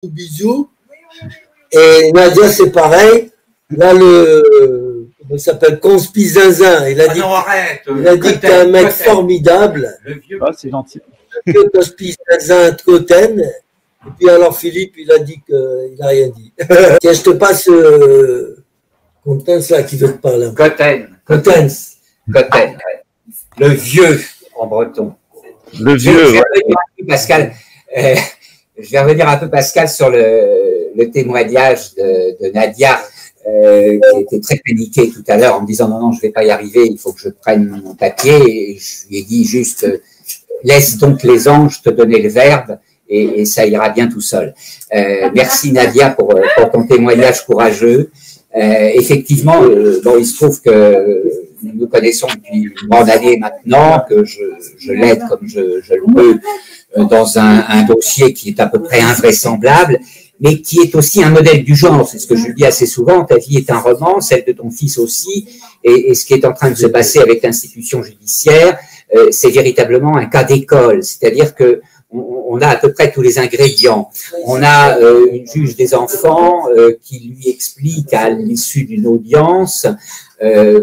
bisous. Et Nadia, c'est pareil. Là, comment il s'appelle, Conspi Zinzin. Il a dit, non, arrête, il a dit que t'es un mec formidable. Ah, c'est gentil. Conspi Zinzin de Cotten. Et puis alors Philippe, il a dit qu'il n'a rien dit. Tiens, je te passe Contens là qui veut te parler. Cottens. Cotten. Le vieux en breton. Le vieux. Pascal, je vais revenir un peu, Pascal, sur le témoignage de Nadia, qui était très paniquée tout à l'heure en me disant non, je ne vais pas y arriver, il faut que je prenne mon papier. Et je lui ai dit juste, laisse donc les anges te donner le verbe et ça ira bien tout seul. Merci Nadia pour ton témoignage courageux. Effectivement, bon, il se trouve que nous nous connaissons depuis une grande année maintenant, que je l'aide comme je le peux dans un dossier qui est à peu près invraisemblable, mais qui est aussi un modèle du genre. C'est ce que je dis assez souvent, ta vie est un roman, celle de ton fils aussi, et ce qui est en train de se passer avec l'institution judiciaire, c'est véritablement un cas d'école, c'est-à-dire que on a à peu près tous les ingrédients. On a une juge des enfants qui lui explique à l'issue d'une audience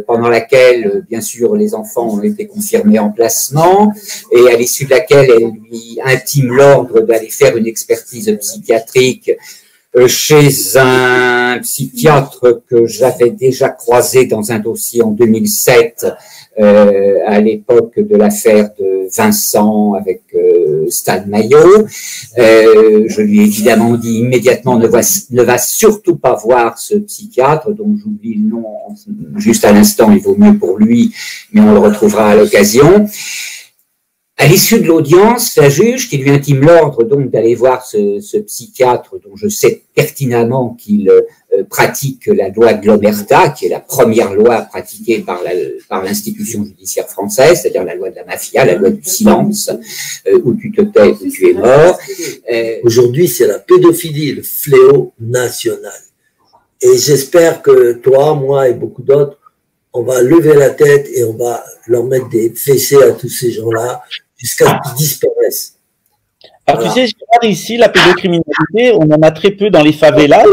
pendant laquelle, bien sûr, les enfants ont été confirmés en placement et à l'issue de laquelle elle lui intime l'ordre d'aller faire une expertise psychiatrique chez un psychiatre que j'avais déjà croisé dans un dossier en 2007 à l'époque de l'affaire de Vincent avec Stan Maillot. Je lui ai évidemment dit immédiatement ne va surtout pas voir ce psychiatre dont j'oublie le nom juste à l'instant, il vaut mieux pour lui, mais on le retrouvera à l'occasion. À l'issue de l'audience, la juge qui lui intime l'ordre donc d'aller voir ce psychiatre dont je sais pertinemment qu'il pratique la loi de l'omerta, qui est la première loi pratiquée par l'institution judiciaire française, c'est-à-dire la loi de la mafia, la loi du silence, où tu te tais, où tu es mort. Aujourd'hui, c'est la pédophilie, le fléau national. Et j'espère que toi, moi et beaucoup d'autres, on va lever la tête et on va leur mettre des fessées à tous ces gens-là jusqu'à ce qu'ils disparaissent. Alors, voilà. Tu sais, Gérard, ici, la pédocriminalité, on en a très peu dans les favelas.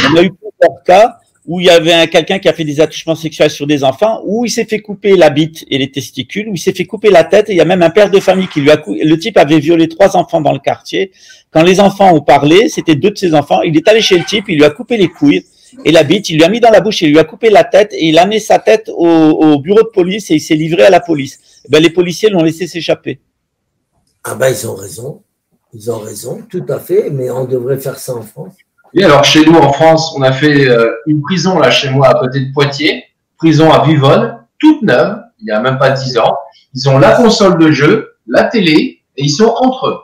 On a eu plusieurs cas où il y avait quelqu'un qui a fait des attouchements sexuels sur des enfants, où il s'est fait couper la bite et les testicules, où il s'est fait couper la tête, et il y a même un père de famille qui lui a coupé. Le type avait violé 3 enfants dans le quartier. Quand les enfants ont parlé, c'était 2 de ses enfants, il est allé chez le type, il lui a coupé les couilles et la bite, il lui a mis dans la bouche, il lui a coupé la tête, et il a amené sa tête au bureau de police, et il s'est livré à la police. Et ben, les policiers l'ont laissé s'échapper. Ah ben, ils ont raison, tout à fait, mais on devrait faire ça en France. Oui, alors chez nous en France, on a fait une prison là chez moi à côté de Poitiers, prison à Vivonne, toute neuve, il n'y a même pas 10 ans. Ils ont la console de jeu, la télé, et ils sont entre eux.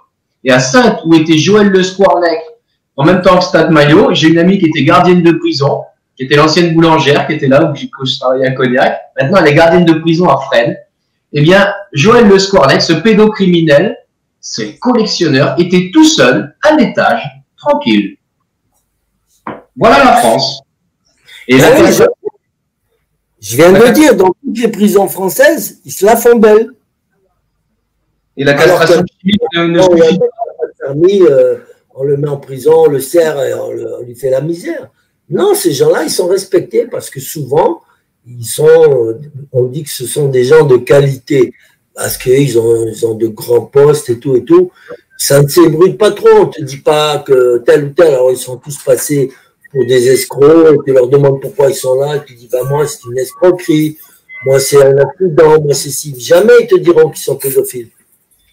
Et à Saintes, où était Joël Le Squarnec, en même temps que Stan Maillot, j'ai une amie qui était gardienne de prison, qui était l'ancienne boulangère, qui était là où je travaillais à Cognac. Maintenant, elle est gardienne de prison à Fresnes. Eh bien, Joël Le Squarnec, ce pédocriminel, ce collectionneur, était tout seul, à l'étage, tranquille. Voilà la France. Et là, je viens de le dire, dans toutes les prisons françaises, ils se la font belle. Et la castration chimique ne suffit pas. On le met en prison, on le serre et on lui fait la misère. Non, ces gens-là, ils sont respectés parce que souvent, on dit que ce sont des gens de qualité parce qu'ils ont de grands postes et tout et tout. Ça ne s'ébruite pas trop. On ne te dit pas que tel ou tel, alors ils sont tous passés pour des escrocs, et tu leur demandes pourquoi ils sont là, et tu dis, bah, moi, c'est une escroquerie, moi, c'est un accident, moi, c'est si. Jamais ils te diront qu'ils sont pédophiles.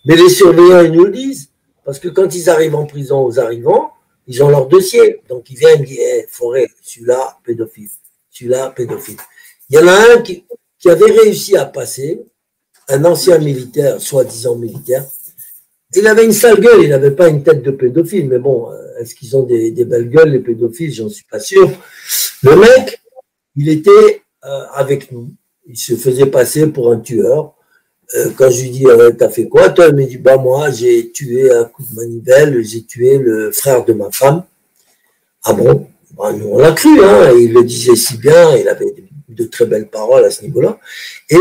Mais les surveillants, ils nous le disent. Parce que quand ils arrivent en prison aux arrivants, ils ont leur dossier. Donc, ils viennent, ils disent, hey, Forêt, celui-là, pédophile. Celui-là, pédophile. Il y en a un qui avait réussi à passer, un ancien militaire, soi-disant militaire. Il avait une sale gueule, il n'avait pas une tête de pédophile. Mais bon, est-ce qu'ils ont des belles gueules, les pédophiles? J'en suis pas sûr. Le mec, il était avec nous. Il se faisait passer pour un tueur. Quand je lui dis, t'as fait quoi, toi? Il me dit, bah, moi, j'ai tué à coup de manivelle, j'ai tué le frère de ma femme. Ah bon? Bah, nous, on l'a cru, hein. Il le disait si bien, il avait de très belles paroles à ce niveau-là. Et,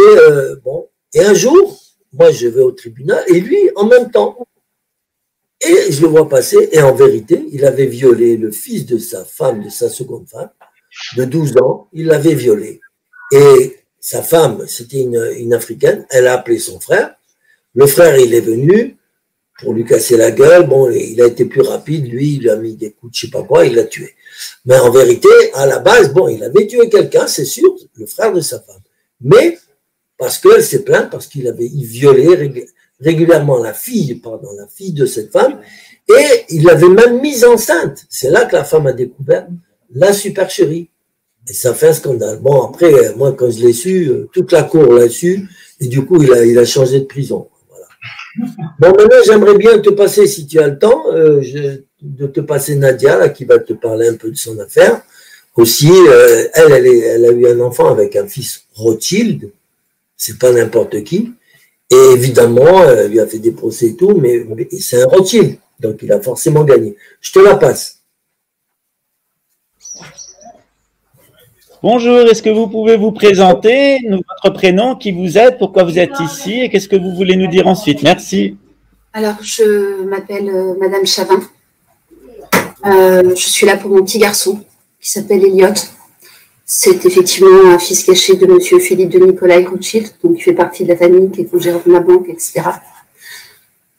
bon. Et un jour, moi, je vais au tribunal, et lui, en même temps. Et je le vois passer, et en vérité, il avait violé le fils de sa femme, de sa seconde femme, de 12 ans, il l'avait violé. Et sa femme, c'était une Africaine, elle a appelé son frère. Le frère, il est venu pour lui casser la gueule. Bon, il a été plus rapide, lui, il lui a mis des coups de je sais pas quoi, il l'a tué. Mais en vérité, à la base, bon, il avait tué quelqu'un, c'est sûr, le frère de sa femme. Mais, parce qu'elle s'est plainte, parce qu'il violé régulièrement la fille de cette femme, et il l'avait même mise enceinte. C'est là que la femme a découvert la supercherie. Et ça fait un scandale. Bon, après, moi, quand je l'ai su, toute la cour l'a su, et du coup, il a changé de prison. Voilà. Bon, maintenant, j'aimerais bien te passer, si tu as le temps, de te passer Nadia, là, qui va te parler un peu de son affaire. Aussi, elle a eu un enfant avec un fils Rothschild, c'est pas n'importe qui, et évidemment, elle lui a fait des procès et tout, mais c'est un Rothschild, donc il a forcément gagné. Je te la passe. Bonjour, est-ce que vous pouvez vous présenter, votre prénom, qui vous êtes, pourquoi vous êtes ici et qu'est-ce que vous voulez nous dire ensuite? Merci. Alors, je m'appelle Madame Chavin. Je suis là pour mon petit garçon qui s'appelle Elliot. C'est effectivement un fils caché de Monsieur Philippe de Nicolai Rothschild, donc il fait partie de la famille qui est congérée de ma banque, etc.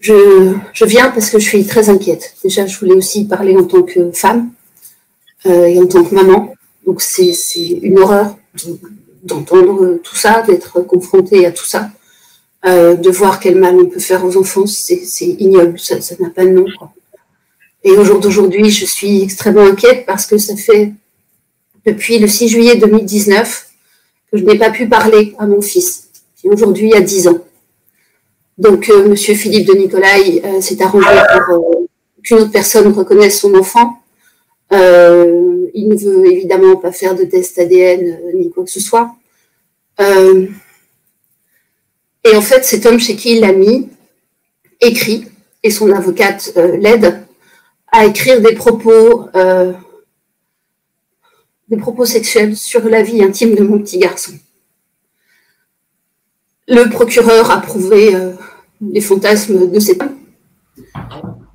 Je viens parce que je suis très inquiète. Déjà, je voulais aussi parler en tant que femme et en tant que maman. Donc, c'est une horreur d'entendre tout ça, d'être confrontée à tout ça, de voir quel mal on peut faire aux enfants. C'est ignoble, ça n'a pas de nom, quoi. Et au jour d'aujourd'hui, je suis extrêmement inquiète parce que ça fait depuis le 6 juillet 2019 que je n'ai pas pu parler à mon fils, qui aujourd'hui a 10 ans. Donc, Monsieur Philippe de Nicolai s'est arrangé pour qu'une autre personne reconnaisse son enfant. Il ne veut évidemment pas faire de test ADN ni quoi que ce soit. Et en fait, cet homme chez qui il l'a mis écrit, et son avocate l'aide à écrire des propos sexuels sur la vie intime de mon petit garçon. Le procureur a prouvé les fantasmes de cet homme.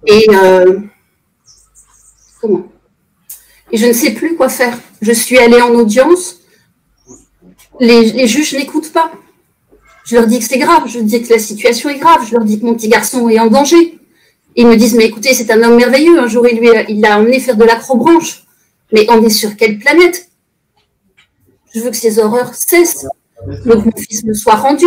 Et Et je ne sais plus quoi faire. Je suis allée en audience. Les juges n'écoutent pas. Je leur dis que c'est grave. Je leur dis que la situation est grave. Je leur dis que mon petit garçon est en danger. Ils me disent, mais écoutez, c'est un homme merveilleux. Un jour, il l'a emmené faire de l'acrobranche. Mais on est sur quelle planète? Je veux que ces horreurs cessent. Donc, mon fils me soit rendu.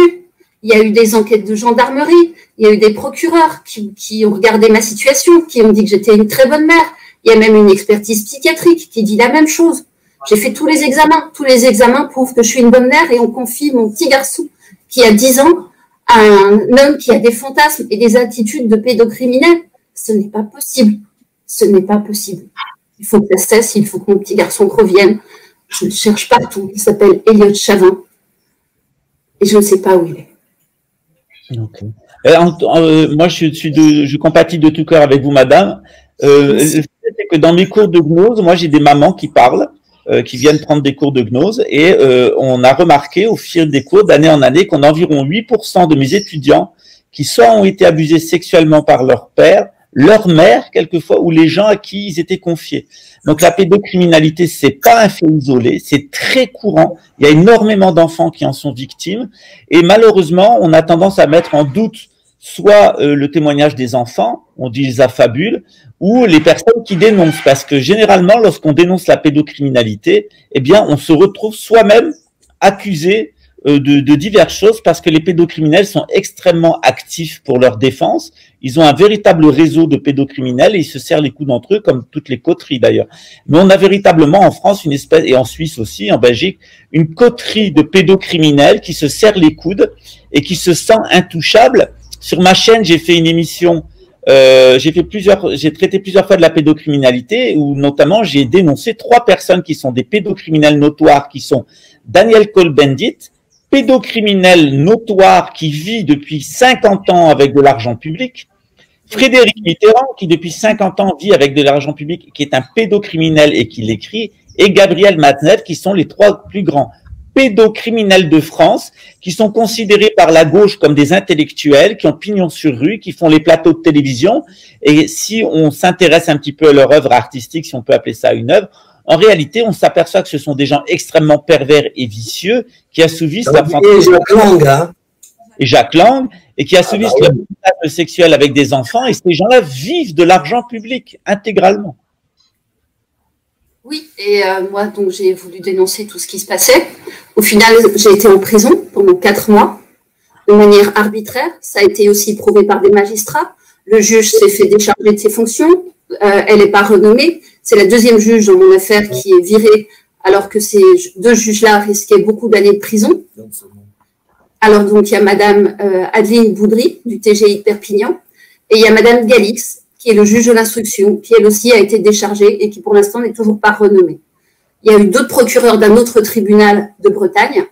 Il y a eu des enquêtes de gendarmerie. Il y a eu des procureurs qui ont regardé ma situation, qui ont dit que j'étais une très bonne mère. Il y a même une expertise psychiatrique qui dit la même chose. J'ai fait tous les examens. Tous les examens prouvent que je suis une bonne mère et on confie mon petit garçon qui a 10 ans à un homme qui a des fantasmes et des attitudes de pédocriminel. Ce n'est pas possible. Ce n'est pas possible. Il faut que ça cesse. Il faut que mon petit garçon revienne. Je le cherche partout. Il s'appelle Elliot Chavin. Et je ne sais pas où il est. Okay. Moi, je compatis de tout cœur avec vous, madame. C'est que dans mes cours de gnose, moi j'ai des mamans qui parlent, qui viennent prendre des cours de gnose, et on a remarqué au fil des cours d'année en année qu'on a environ 8% de mes étudiants qui soit ont été abusés sexuellement par leur père, leur mère quelquefois, ou les gens à qui ils étaient confiés. Donc la pédocriminalité, c'est pas un fait isolé, c'est très courant. Il y a énormément d'enfants qui en sont victimes, et malheureusement, on a tendance à mettre en doute soit le témoignage des enfants, on dit ils affabulent, ou les personnes qui dénoncent, parce que généralement, lorsqu'on dénonce la pédocriminalité, eh bien, on se retrouve soi-même accusé de diverses choses, parce que les pédocriminels sont extrêmement actifs pour leur défense. Ils ont un véritable réseau de pédocriminels et ils se serrent les coudes entre eux, comme toutes les coteries d'ailleurs. Mais on a véritablement en France une espèce, et en Suisse aussi, en Belgique, une coterie de pédocriminels qui se serrent les coudes et qui se sent intouchables. Sur ma chaîne, j'ai fait une émission, j'ai traité plusieurs fois de la pédocriminalité, où notamment j'ai dénoncé 3 personnes qui sont des pédocriminels notoires, qui sont Daniel Cohn-Bendit, pédocriminel notoire qui vit depuis 50 ans avec de l'argent public, Frédéric Mitterrand qui depuis 50 ans vit avec de l'argent public, qui est un pédocriminel et qui l'écrit, et Gabriel Matzneff, qui sont les 3 plus grands pédocriminels de France, qui sont considérés par la gauche comme des intellectuels, qui ont pignon sur rue, qui font les plateaux de télévision. Et si on s'intéresse un petit peu à leur œuvre artistique, si on peut appeler ça une œuvre, en réalité, on s'aperçoit que ce sont des gens extrêmement pervers et vicieux qui assouvissent la fantaisie. Et Jacques Lang, et qui assouvissent le fantasme sexuel avec des enfants, et ces gens-là vivent de l'argent public intégralement. Oui, et moi, donc, j'ai voulu dénoncer tout ce qui se passait. Au final, j'ai été en prison pendant 4 mois, de manière arbitraire. Ça a été aussi prouvé par des magistrats. Le juge s'est fait décharger de ses fonctions. Elle n'est pas renommée. C'est la 2e juge dans mon affaire qui est virée, alors que ces 2 juges-là risquaient beaucoup d'années de prison. Alors, donc, il y a Madame Adeline Boudry, du TGI de Perpignan, et il y a Madame Galix, qui est le juge de l'instruction, qui elle aussi a été déchargée et qui pour l'instant n'est toujours pas renommée. Il y a eu d'autres procureurs d'un autre tribunal de Bretagne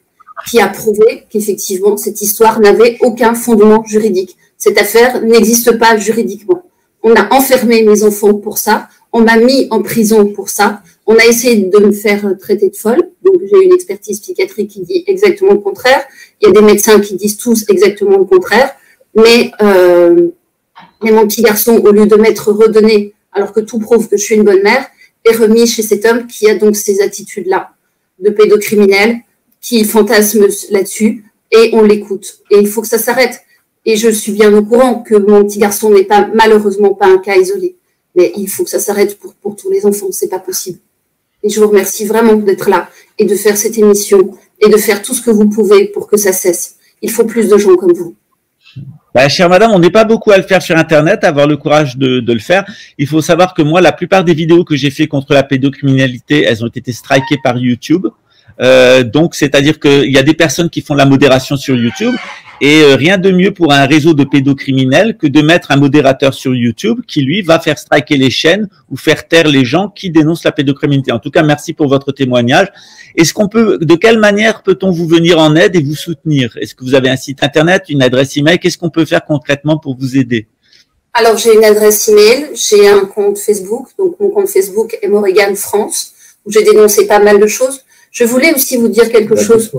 qui a prouvé qu'effectivement cette histoire n'avait aucun fondement juridique. Cette affaire n'existe pas juridiquement. On a enfermé mes enfants pour ça, on m'a mis en prison pour ça, on a essayé de me faire traiter de folle, donc j'ai une expertise psychiatrique qui dit exactement le contraire, il y a des médecins qui disent tous exactement le contraire, mais mon petit garçon, au lieu de m'être redonné, alors que tout prouve que je suis une bonne mère, est remis chez cet homme qui a donc ces attitudes-là, de pédocriminel, qui fantasme là-dessus, et on l'écoute. Et il faut que ça s'arrête. Et je suis bien au courant que mon petit garçon n'est pas, malheureusement, pas un cas isolé. Mais il faut que ça s'arrête pour tous les enfants, c'est pas possible. Et je vous remercie vraiment d'être là, et de faire cette émission, et de faire tout ce que vous pouvez pour que ça cesse. Il faut plus de gens comme vous. Bah, chère madame, on n'est pas beaucoup à le faire sur Internet, à avoir le courage de le faire. Il faut savoir que moi, la plupart des vidéos que j'ai fait contre la pédocriminalité, elles ont été strikées par YouTube. Donc, c'est-à-dire qu'il y a des personnes qui font la modération sur YouTube et rien de mieux pour un réseau de pédocriminels que de mettre un modérateur sur YouTube qui, lui, va faire striker les chaînes ou faire taire les gens qui dénoncent la pédocriminalité. En tout cas, merci pour votre témoignage. Est-ce qu'on peut, de quelle manière peut-on vous venir en aide et vous soutenir? Est-ce que vous avez un site Internet, une adresse email? Qu'est-ce qu'on peut faire concrètement pour vous aider? Alors, j'ai une adresse email, j'ai un compte Facebook. Donc, mon compte Facebook est Morrigan France, où j'ai dénoncé pas mal de choses. Je voulais aussi vous dire quelque chose.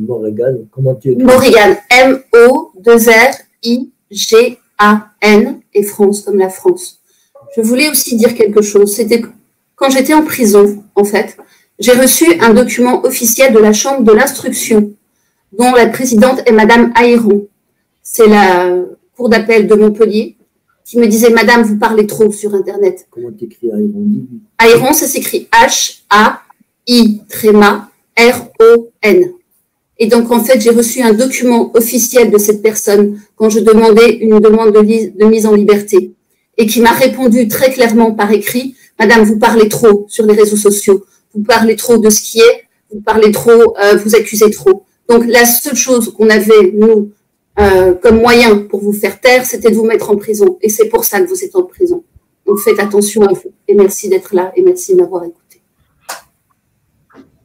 Morrigan, comment tu écris? Morrigan, M-O-2-R-I-G-A-N, et France comme la France. Je voulais aussi dire quelque chose. C'était quand j'étais en prison, en fait, j'ai reçu un document officiel de la Chambre de l'instruction, dont la présidente est Madame Ayron. C'est la Cour d'appel de Montpellier, qui me disait, Madame, vous parlez trop sur Internet. Comment tu écris Ayron? Ayron, ça s'écrit H-A-I-R-O-N. Et donc, en fait, j'ai reçu un document officiel de cette personne quand je demandais une demande de mise en liberté et qui m'a répondu très clairement par écrit, Madame, vous parlez trop sur les réseaux sociaux, vous parlez trop de ce qui est, vous parlez trop, vous accusez trop. Donc, la seule chose qu'on avait, nous, comme moyen pour vous faire taire, c'était de vous mettre en prison. Et c'est pour ça que vous êtes en prison. Donc, faites attention à vous. Et merci d'être là et merci de m'avoir écouté.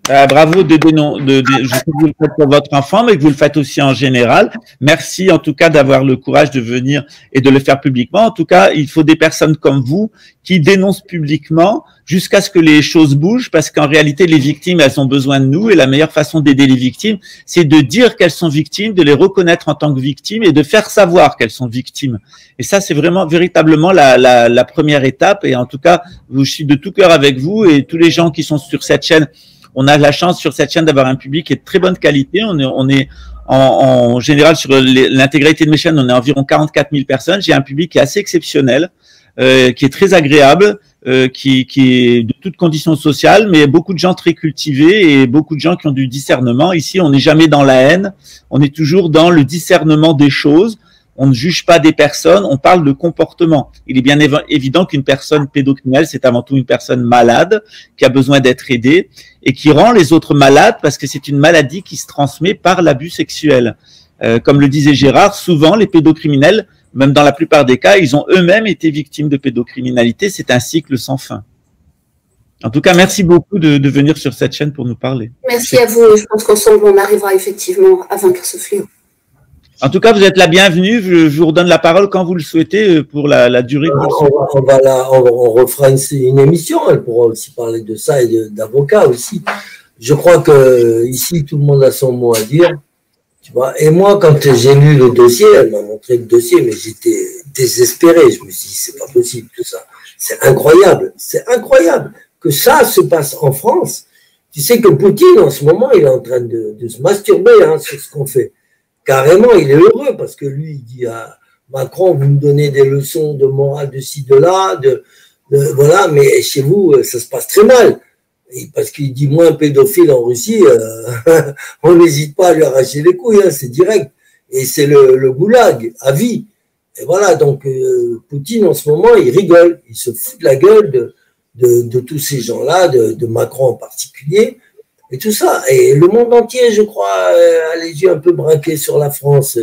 Bravo je sais que vous le faites pour votre enfant, mais que vous le faites aussi en général. Merci en tout cas d'avoir le courage de venir et de le faire publiquement. En tout cas, il faut des personnes comme vous qui dénoncent publiquement jusqu'à ce que les choses bougent, parce qu'en réalité, les victimes, elles ont besoin de nous, et la meilleure façon d'aider les victimes, c'est de dire qu'elles sont victimes, de les reconnaître en tant que victimes et de faire savoir qu'elles sont victimes. Et ça, c'est vraiment véritablement la première étape. Et en tout cas, je suis de tout cœur avec vous et tous les gens qui sont sur cette chaîne. On a la chance sur cette chaîne d'avoir un public qui est de très bonne qualité. On est en général sur l'intégralité de mes chaînes, on est environ 44 000 personnes. J'ai un public qui est assez exceptionnel, qui est très agréable, qui est de toutes conditions sociales, mais beaucoup de gens très cultivés et beaucoup de gens qui ont du discernement. Ici, on n'est jamais dans la haine, on est toujours dans le discernement des choses. On ne juge pas des personnes, on parle de comportement. Il est bien évident qu'une personne pédocriminelle, c'est avant tout une personne malade qui a besoin d'être aidée et qui rend les autres malades parce que c'est une maladie qui se transmet par l'abus sexuel. Comme le disait Gérard, souvent les pédocriminels, même dans la plupart des cas, ils ont eux-mêmes été victimes de pédocriminalité. C'est un cycle sans fin. En tout cas, merci beaucoup de venir sur cette chaîne pour nous parler. Merci à vous. Je pense qu'ensemble, on arrivera effectivement à vaincre ce fléau. En tout cas, vous êtes la bienvenue. Je vous redonne la parole quand vous le souhaitez pour la durée. On refera une émission. Elle pourra aussi parler de ça et d'avocats aussi. je crois que ici, tout le monde a son mot à dire. Tu vois. Et moi, quand j'ai lu le dossier, elle m'a montré le dossier, mais j'étais désespéré. Je me suis dit, c'est pas possible tout ça. C'est incroyable que ça se passe en France. Tu sais que Poutine, en ce moment, il est en train de se masturber sur ce qu'on fait. Carrément, il est heureux parce que lui, il dit à Macron, vous me donnez des leçons de morale de ci, de là, voilà, mais chez vous, ça se passe très mal. Et parce qu'il dit, moi, un pédophile en Russie, on n'hésite pas à lui arracher les couilles, c'est direct. Et c'est le goulag, à vie. Et voilà, donc Poutine, en ce moment, il rigole. Il se fout de la gueule de tous ces gens-là, de Macron en particulier, et tout ça. Et le monde entier, je crois, a les yeux un peu braqués sur la France,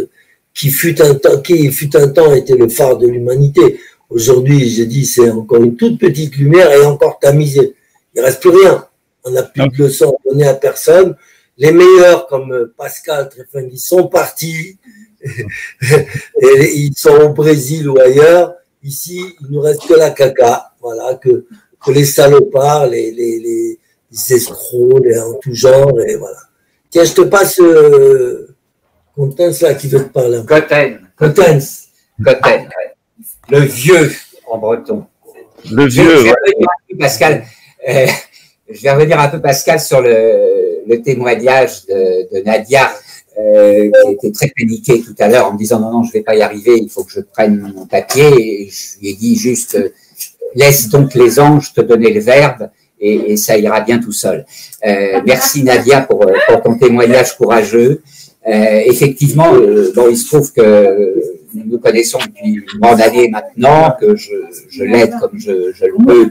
qui fut un temps était le phare de l'humanité. Aujourd'hui, je dis, c'est encore une toute petite lumière et encore tamisée. Il ne reste plus rien. On n'a plus de leçons à donner à personne. Les meilleurs, comme Pascal Trefengui, sont partis. Et ils sont au Brésil ou ailleurs. Ici, il nous reste que la caca. Voilà, que les salopards, les escrocs, en tout genre, et voilà. Tiens, je te passe Contens là qui veut te parler. Cottens, ouais. Le vieux en breton. Le vieux, Pascal, je vais revenir un peu, Pascal, sur le témoignage de Nadia, qui était très paniquée tout à l'heure en me disant non, je ne vais pas y arriver, il faut que je prenne mon papier. Et je lui ai dit juste, laisse donc les anges te donner le verbe et ça ira bien tout seul. Merci Nadia pour ton témoignage courageux. Effectivement, il se trouve que nous nous connaissons depuis une grande année maintenant, que je l'aide comme je le peux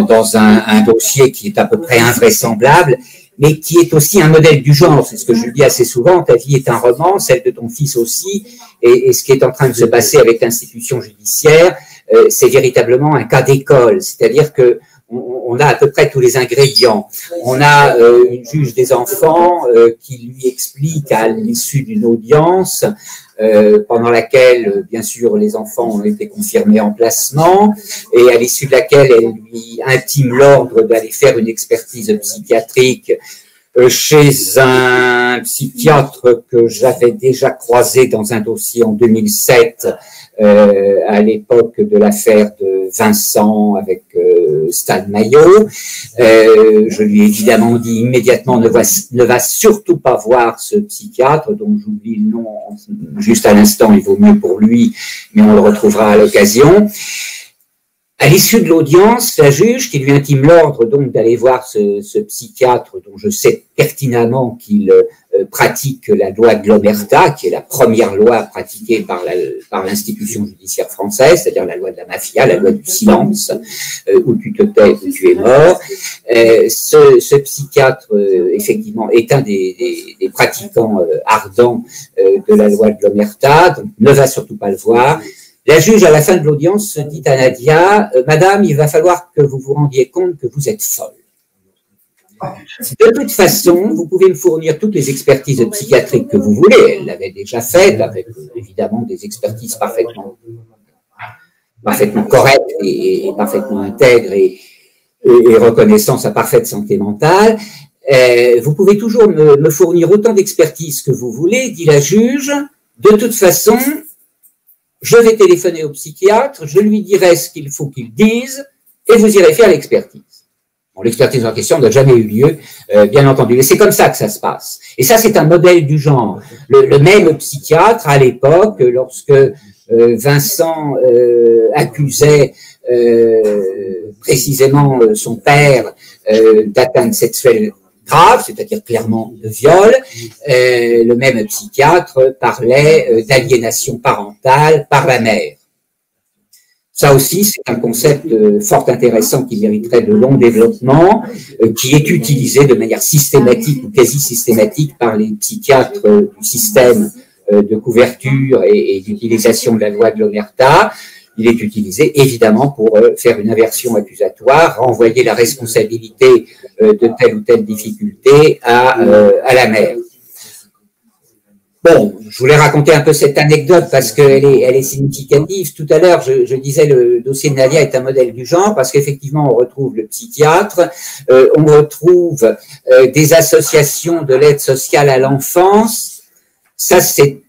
dans un dossier qui est à peu près invraisemblable, mais qui est aussi un modèle du genre. C'est ce que je lui dis assez souvent, ta vie est un roman, celle de ton fils aussi, et ce qui est en train de se passer avec l'institution judiciaire, c'est véritablement un cas d'école, c'est-à-dire que on a à peu près tous les ingrédients. On a une juge des enfants qui lui explique à l'issue d'une audience pendant laquelle, bien sûr, les enfants ont été confirmés en placement et à l'issue de laquelle elle lui intime l'ordre d'aller faire une expertise psychiatrique chez un psychiatre que j'avais déjà croisé dans un dossier en 2007 à l'époque de l'affaire de Vincent avec Stan Maillot. Je lui ai évidemment dit immédiatement ne va surtout pas voir ce psychiatre dont j'oublie le nom juste à l'instant, il vaut mieux pour lui, mais on le retrouvera à l'occasion. À l'issue de l'audience, la juge qui lui intime l'ordre donc d'aller voir ce psychiatre dont je sais pertinemment qu'il pratique la loi de l'omerta, qui est la première loi pratiquée par l'institution judiciaire française, c'est-à-dire la loi de la mafia, la loi du silence, où tu te tais, où tu es mort. Ce psychiatre, effectivement, est un des pratiquants ardents de la loi de l'omerta, donc ne va surtout pas le voir. La juge, à la fin de l'audience, se dit à Nadia, « Madame, il va falloir que vous vous rendiez compte que vous êtes folle. De toute façon, vous pouvez me fournir toutes les expertises psychiatriques que vous voulez. » Elle l'avait déjà faites, avec évidemment des expertises parfaitement correctes et parfaitement intègres et reconnaissant sa parfaite santé mentale. Vous pouvez toujours me fournir autant d'expertises que vous voulez, dit la juge. De toute façon, je vais téléphoner au psychiatre, je lui dirai ce qu'il faut qu'il dise, et vous irez faire l'expertise. Bon, l'expertise en question n'a jamais eu lieu, bien entendu. Mais c'est comme ça que ça se passe. Et ça, c'est un modèle du genre. Le même psychiatre, à l'époque, lorsque Vincent accusait précisément son père d'atteinte sexuelle grave, c'est-à-dire clairement de viol, le même psychiatre parlait d'aliénation parentale par la mère. Ça aussi, c'est un concept fort intéressant qui mériterait de long développement, qui est utilisé de manière systématique ou quasi systématique par les psychiatres du système de couverture et d'utilisation de la loi de l'omerta. Il est utilisé évidemment pour faire une inversion accusatoire, renvoyer la responsabilité de telle ou telle difficulté à la mère. Bon, je voulais raconter un peu cette anecdote parce qu'elle est significative. Tout à l'heure, je disais le dossier de Nadia est un modèle du genre parce qu'effectivement, on retrouve le psychiatre, on retrouve des associations de l'aide sociale à l'enfance. Ça, c'est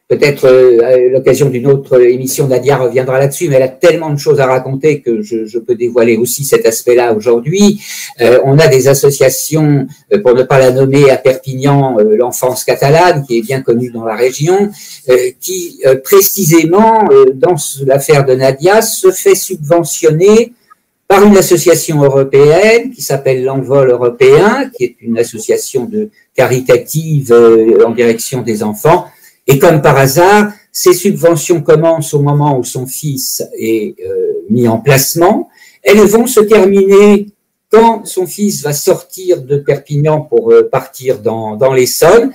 peut-être à l'occasion d'une autre émission, Nadia reviendra là-dessus, mais elle a tellement de choses à raconter que je peux dévoiler aussi cet aspect-là aujourd'hui. On a des associations, pour ne pas la nommer, à Perpignan, l'enfance catalane, qui est bien connue dans la région, qui précisément, dans l'affaire de Nadia, se fait subventionner par une association européenne qui s'appelle l'Envol européen, qui est une association caritative en direction des enfants. Et comme par hasard, ces subventions commencent au moment où son fils est mis en placement. Elles vont se terminer quand son fils va sortir de Perpignan pour partir dans l'Essonne.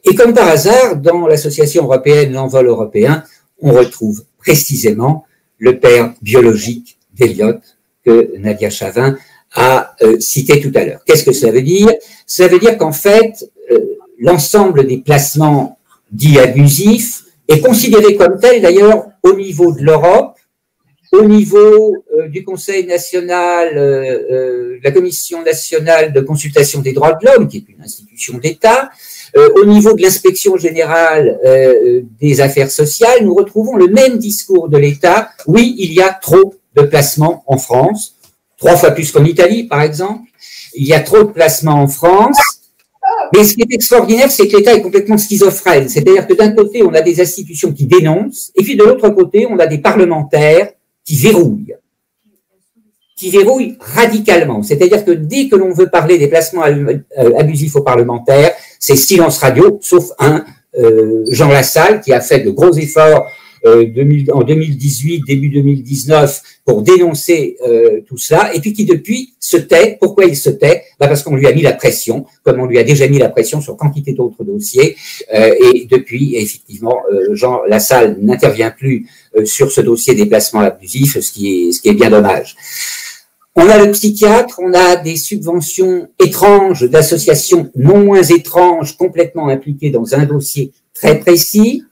Et comme par hasard, dans l'association européenne l'Envol européen, on retrouve précisément le père biologique d'Eliott que Nadia Chavin a cité tout à l'heure. Qu'est-ce que ça veut dire? Ça veut dire qu'en fait, l'ensemble des placements dits abusifs est considéré comme tel d'ailleurs au niveau de l'Europe, au niveau du Conseil national, de la Commission nationale de consultation des droits de l'homme, qui est une institution d'État, au niveau de l'inspection générale des affaires sociales, nous retrouvons le même discours de l'État. Oui, il y a trop de placements en France, 3 fois plus qu'en Italie par exemple, il y a trop de placements en France. Mais ce qui est extraordinaire, c'est que l'État est complètement schizophrène. C'est-à-dire que d'un côté, on a des institutions qui dénoncent, et puis de l'autre côté, on a des parlementaires qui verrouillent radicalement. C'est-à-dire que dès que l'on veut parler des placements abusifs aux parlementaires, c'est silence radio, sauf Jean Lassalle, qui a fait de gros efforts en 2018, début 2019, pour dénoncer tout cela, et puis qui depuis se tait. Pourquoi il se tait? Parce qu'on lui a mis la pression, comme on lui a déjà mis la pression sur quantité d'autres dossiers, et depuis, effectivement, Jean Lassalle n'intervient plus sur ce dossier des placements abusifs, ce qui est bien dommage. On a le psychiatre, on a des subventions étranges d'associations non moins étranges, complètement impliquées dans un dossier très précis.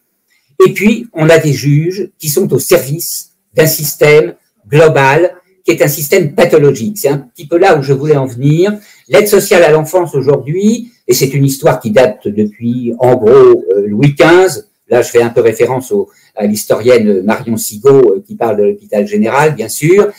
Et puis, on a des juges qui sont au service d'un système global qui est un système pathologique. C'est un petit peu là où je voulais en venir. L'aide sociale à l'enfance aujourd'hui, et c'est une histoire qui date depuis, en gros, Louis XV. Là, je fais un peu référence à l'historienne Marion Sigaud qui parle de l'hôpital général, bien sûr.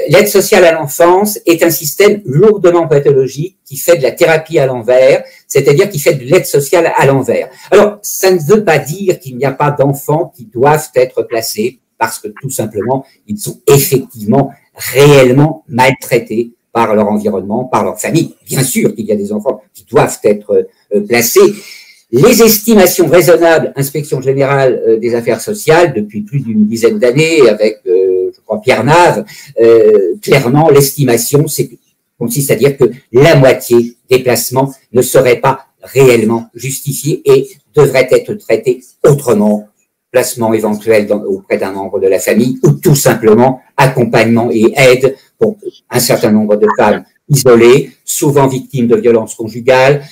L'aide sociale à l'enfance est un système lourdement pathologique qui fait de la thérapie à l'envers, c'est-à-dire qui fait de l'aide sociale à l'envers. Alors, ça ne veut pas dire qu'il n'y a pas d'enfants qui doivent être placés parce que tout simplement, ils sont effectivement réellement maltraités par leur environnement, par leur famille. Bien sûr qu'il y a des enfants qui doivent être placés. Les estimations raisonnables, Inspection générale des affaires sociales, depuis plus d'une dizaine d'années, avec, je crois, Pierre Nave, clairement, l'estimation consiste à dire que la moitié des placements ne seraient pas réellement justifiés et devraient être traités autrement, placement éventuel auprès d'un membre de la famille, ou tout simplement accompagnement et aide pour un certain nombre de femmes isolées, souvent victimes de violences conjugales,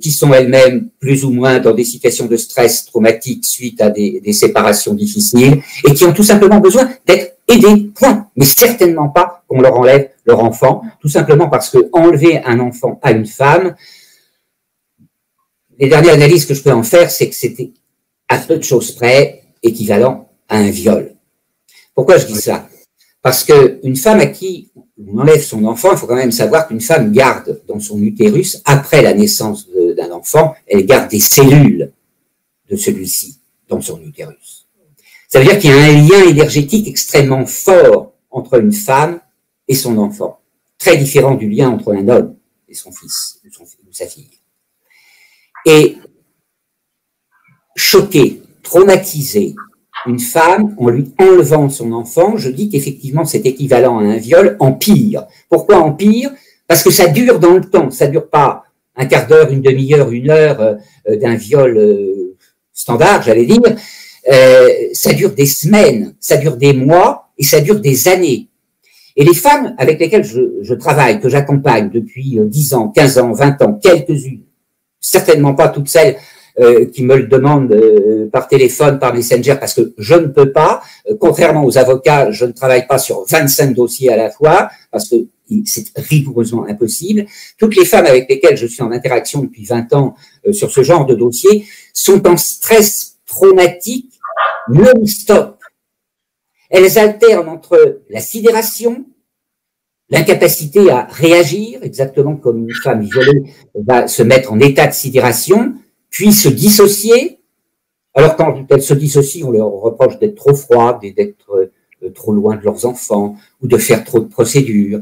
qui sont elles-mêmes plus ou moins dans des situations de stress traumatique suite à des séparations difficiles, et qui ont tout simplement besoin d'être aidées, point. Mais certainement pas qu'on leur enlève leur enfant, tout simplement parce que enlever un enfant à une femme, les dernières analyses que je peux en faire, c'est que c'était à peu de choses près équivalent à un viol. Pourquoi je dis ça? Parce qu'une femme à qui on enlève son enfant, il faut quand même savoir qu'une femme garde dans son utérus, après la naissance d'un enfant, elle garde des cellules de celui-ci dans son utérus. Ça veut dire qu'il y a un lien énergétique extrêmement fort entre une femme et son enfant, très différent du lien entre un homme et son fils ou sa fille. Et choquer, traumatiser une femme en lui enlevant son enfant, je dis qu'effectivement c'est équivalent à un viol, empire. Pourquoi empire? Parce que ça dure dans le temps, ça dure pas un quart d'heure, une demi-heure, une heure d'un viol standard, j'allais dire, ça dure des semaines, ça dure des mois et ça dure des années. Et les femmes avec lesquelles je travaille, que j'accompagne depuis 10 ans, 15 ans, 20 ans, quelques-unes, certainement pas toutes celles qui me le demandent par téléphone, par Messenger, parce que je ne peux pas. Contrairement aux avocats, je ne travaille pas sur 25 dossiers à la fois, parce que c'est rigoureusement impossible. Toutes les femmes avec lesquelles je suis en interaction depuis 20 ans sur ce genre de dossier sont en stress traumatique non-stop. Elles alternent entre la sidération, l'incapacité à réagir, exactement comme une femme violée va se mettre en état de sidération, puis se dissocier. Alors quand elles se dissocient, on leur reproche d'être trop froides et d'être trop loin de leurs enfants ou de faire trop de procédures.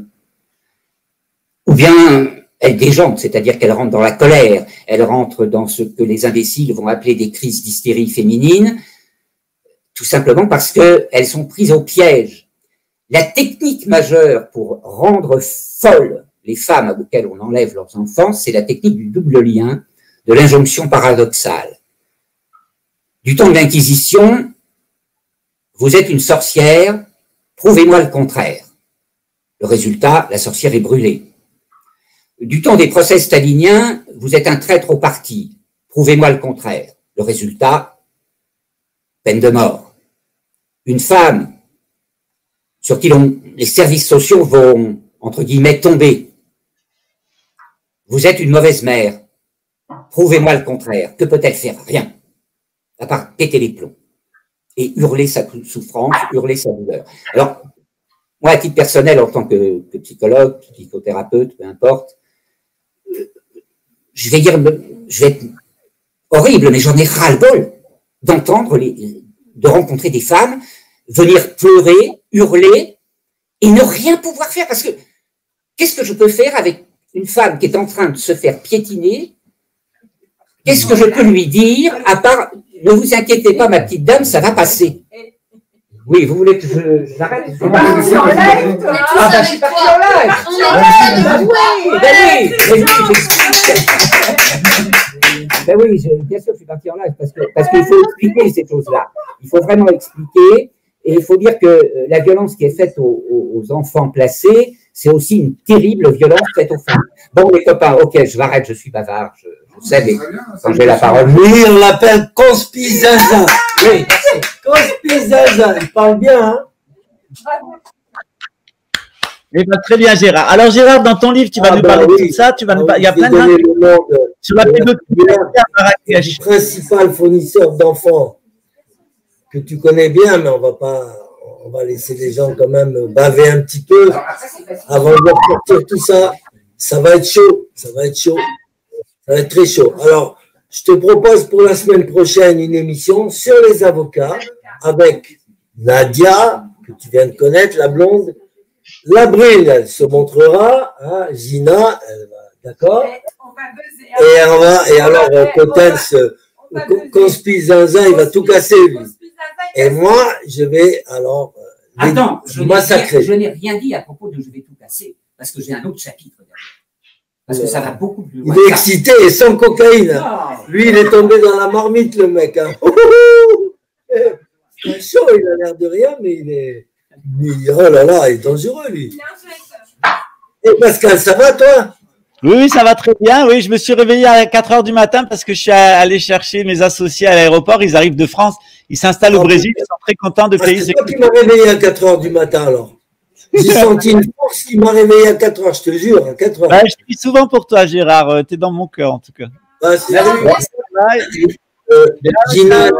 Ou bien elles déjantent, c'est-à-dire qu'elles rentrent dans la colère, elles rentrent dans ce que les imbéciles vont appeler des crises d'hystérie féminine, tout simplement parce qu'elles sont prises au piège. La technique majeure pour rendre folles les femmes auxquelles on enlève leurs enfants, c'est la technique du double lien, de l'injonction paradoxale. Du temps de l'Inquisition, vous êtes une sorcière, prouvez-moi le contraire. Le résultat, la sorcière est brûlée. Du temps des procès staliniens, vous êtes un traître au parti, prouvez-moi le contraire. Le résultat, peine de mort. Une femme sur qui les services sociaux vont, entre guillemets, tomber. Vous êtes une mauvaise mère. Prouvez-moi le contraire. Que peut-elle faire? Rien. À part péter les plombs et hurler sa souffrance, hurler sa douleur. Alors, moi, à titre personnel, en tant que psychologue, psychothérapeute, peu importe, je vais être horrible, mais j'en ai ras-le-bol d'entendre de rencontrer des femmes venir pleurer, hurler et ne rien pouvoir faire. Parce que qu'est-ce que je peux faire avec une femme qui est en train de se faire piétiner? Qu'est-ce que je peux lui dire à part « Ne vous inquiétez pas, ma petite dame, ça va passer ». Oui, vous voulez que j'arrête? Je suis parti en live. Ah ben, je suis parti en live. Ben oui, bien sûr, je suis parti en live parce qu'il faut expliquer ces choses-là. Il faut vraiment expliquer. Et il faut dire que la violence qui est faite aux enfants placés, c'est aussi une terrible violence faite aux femmes. Bon, les copains, ok, je m'arrête, je suis bavard, je sais, mais quand j'ai la parole. Oui, on l'appelle Conspi-Zinzin. Oui, Conspi-Zinzin, il parle bien, hein? Eh ben, très bien, Gérard. Alors, Gérard, dans ton livre, tu vas nous parler de tout ça. Il y a plein de sur la pédocriminalité à Marrakech. Le principal fournisseur d'enfants que tu connais bien, mais on va laisser les gens quand même baver un petit peu avant de sortir tout ça. Ça va être chaud, ça va être chaud, ça va être très chaud. Alors, je te propose pour la semaine prochaine une émission sur les avocats avec Nadia, que tu viens de connaître, la blonde, la brune, elle se montrera, hein, Gina, d'accord? Et alors, Cotens, Conspi-Zinzin, il va tout casser, lui. Et moi, je vais alors attends, massacrer. Je n'ai rien dit à propos de je vais tout casser, parce que j'ai un autre chapitre derrière. Parce que ça va beaucoup plus loin. Il est excité et sans cocaïne. Non. Lui, il est tombé dans la marmite, le mec. Hein. C'est chaud, il a l'air de rien, mais il est. Oh là là, il est dangereux, lui. Et Pascal, ça va, toi? Oui, ça va très bien. Oui, je me suis réveillé à 4 heures du matin parce que je suis allé chercher mes associés à l'aéroport. Ils arrivent de France. Ils s'installent au Brésil. Ils sont très contents de payer. C'est toi qui m'as réveillé à 4 heures du matin, alors. J'ai senti une force qui m'a réveillé à 4 heures, je te jure, à 4 heures. Ouais, je prie souvent pour toi, Gérard. Tu es dans mon cœur, en tout cas. Ah, Gina,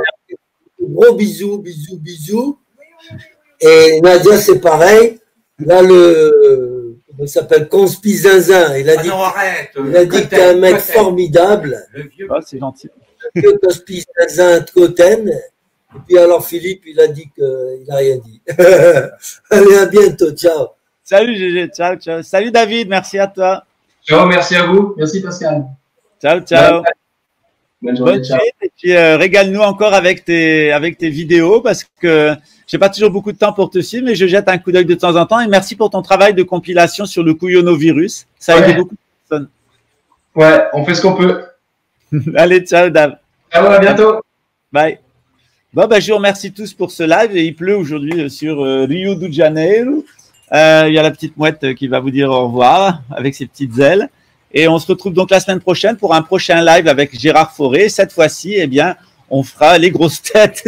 gros bisous, bisous, bisous. Et Nadia, c'est pareil. Là, il s'appelle Conspi-Zinzin. Il a dit, que t'es un mec formidable. Oh, c'est gentil. Conspi-Zinzin, Coten. Et puis alors, Philippe, il a dit qu'il n'a rien dit. Allez, à bientôt. Ciao. Salut, Gégé. Ciao, ciao. Salut, David. Merci à toi. Ciao, merci à vous. Merci, Pascal. Ciao, ciao. Bonne journée. Ciao. Et puis, régale-nous encore avec tes vidéos parce que j'ai pas toujours beaucoup de temps pour te suivre, mais je jette un coup d'œil de temps en temps. Et merci pour ton travail de compilation sur le couillonovirus. Ça a aidé beaucoup de personnes. Ouais, on fait ce qu'on peut. Allez, ciao, Dave. Ciao, à bientôt. Bye. Bon, ben, je vous remercie tous pour ce live. Et il pleut aujourd'hui sur Rio de Janeiro. Il y a la petite mouette qui va vous dire au revoir avec ses petites ailes. Et on se retrouve donc la semaine prochaine pour un prochain live avec Gérard Fauré. Cette fois-ci, eh bien, on fera les grosses têtes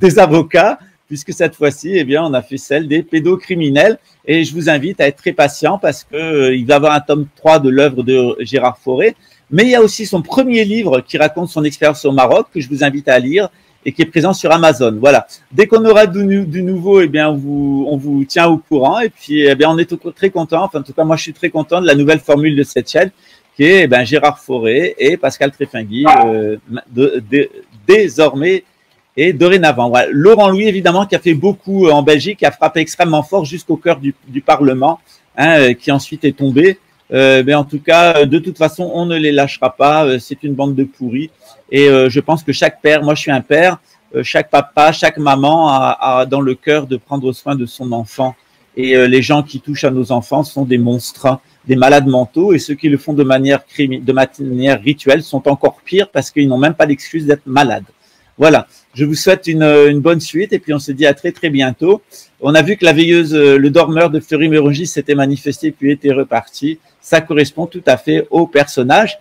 des avocats, puisque cette fois-ci, eh bien, on a fait celle des pédocriminels. Et je vous invite à être très patient parce que il va y avoir un tome 3 de l'œuvre de Gérard Fauré. Mais il y a aussi son premier livre qui raconte son expérience au Maroc que je vous invite à lire et qui est présent sur Amazon. Voilà. Dès qu'on aura du nouveau, eh bien, on vous tient au courant. Et puis, eh bien, on est très content. Enfin, en tout cas, moi, je suis très content de la nouvelle formule de cette chaîne qui est, eh bien, Gérard Fauré et Pascal Tréfingui, désormais et dorénavant. Voilà. Laurent Louis, évidemment, qui a fait beaucoup en Belgique, qui a frappé extrêmement fort jusqu'au cœur du Parlement, hein, qui ensuite est tombé. Mais en tout cas, de toute façon, on ne les lâchera pas. C'est une bande de pourris. Et je pense que chaque père, moi je suis un père, chaque papa, chaque maman a dans le cœur de prendre soin de son enfant. Et les gens qui touchent à nos enfants sont des monstres, des malades mentaux. Et ceux qui le font de manière rituelle sont encore pires parce qu'ils n'ont même pas l'excuse d'être malades. Voilà, je vous souhaite une bonne suite et puis on se dit à très très bientôt. On a vu que la veilleuse, le dormeur de Fleury-Mérogis s'était manifesté puis était reparti. Ça correspond tout à fait au personnage.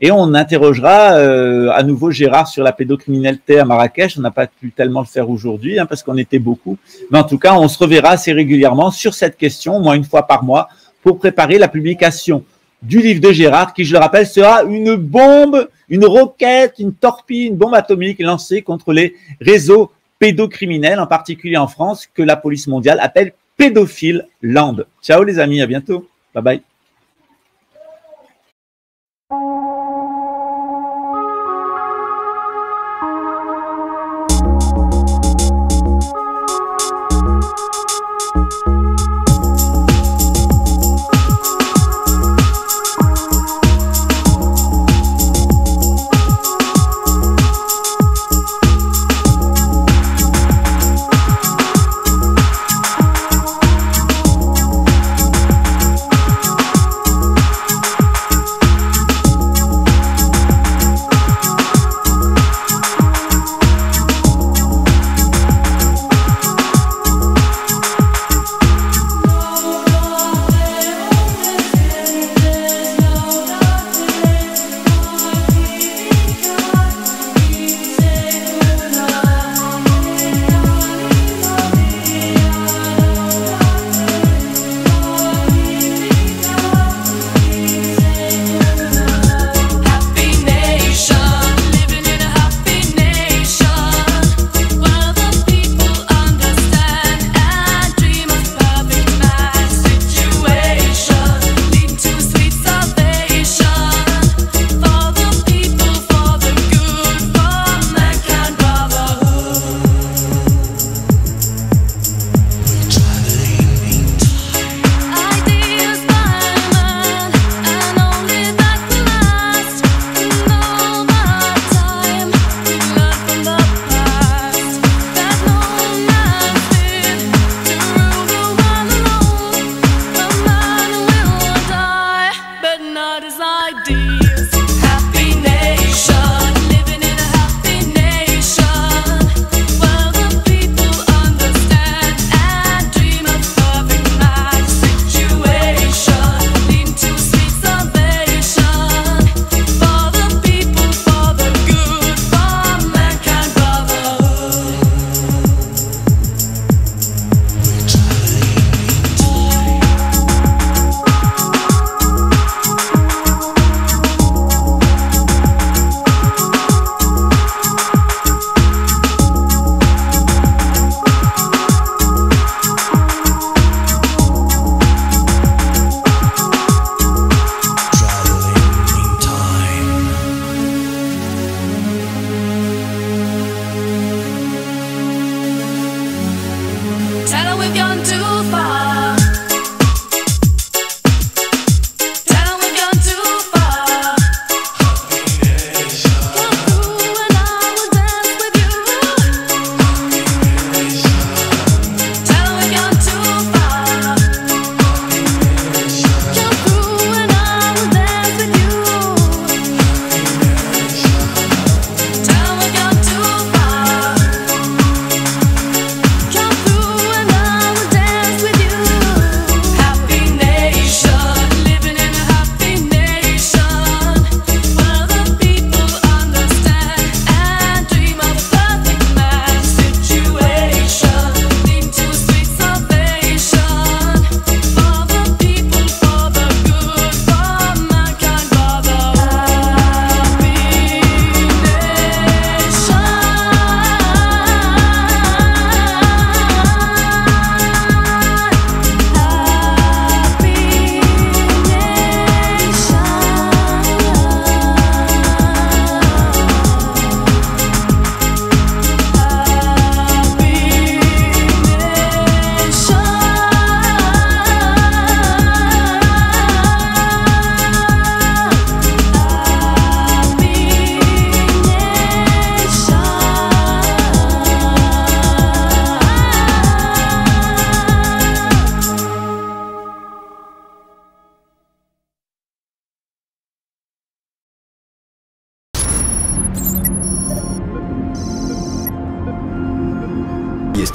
Et on interrogera à nouveau Gérard sur la pédocriminalité à Marrakech. On n'a pas pu tellement le faire aujourd'hui hein, parce qu'on était beaucoup. Mais en tout cas, on se reverra assez régulièrement sur cette question, au moins une fois par mois, pour préparer la publication du livre de Gérard, qui, je le rappelle, sera une bombe, une roquette, une torpille, une bombe atomique lancée contre les réseaux pédocriminels, en particulier en France, que la police mondiale appelle Pédophile Land. Ciao les amis, à bientôt. Bye bye.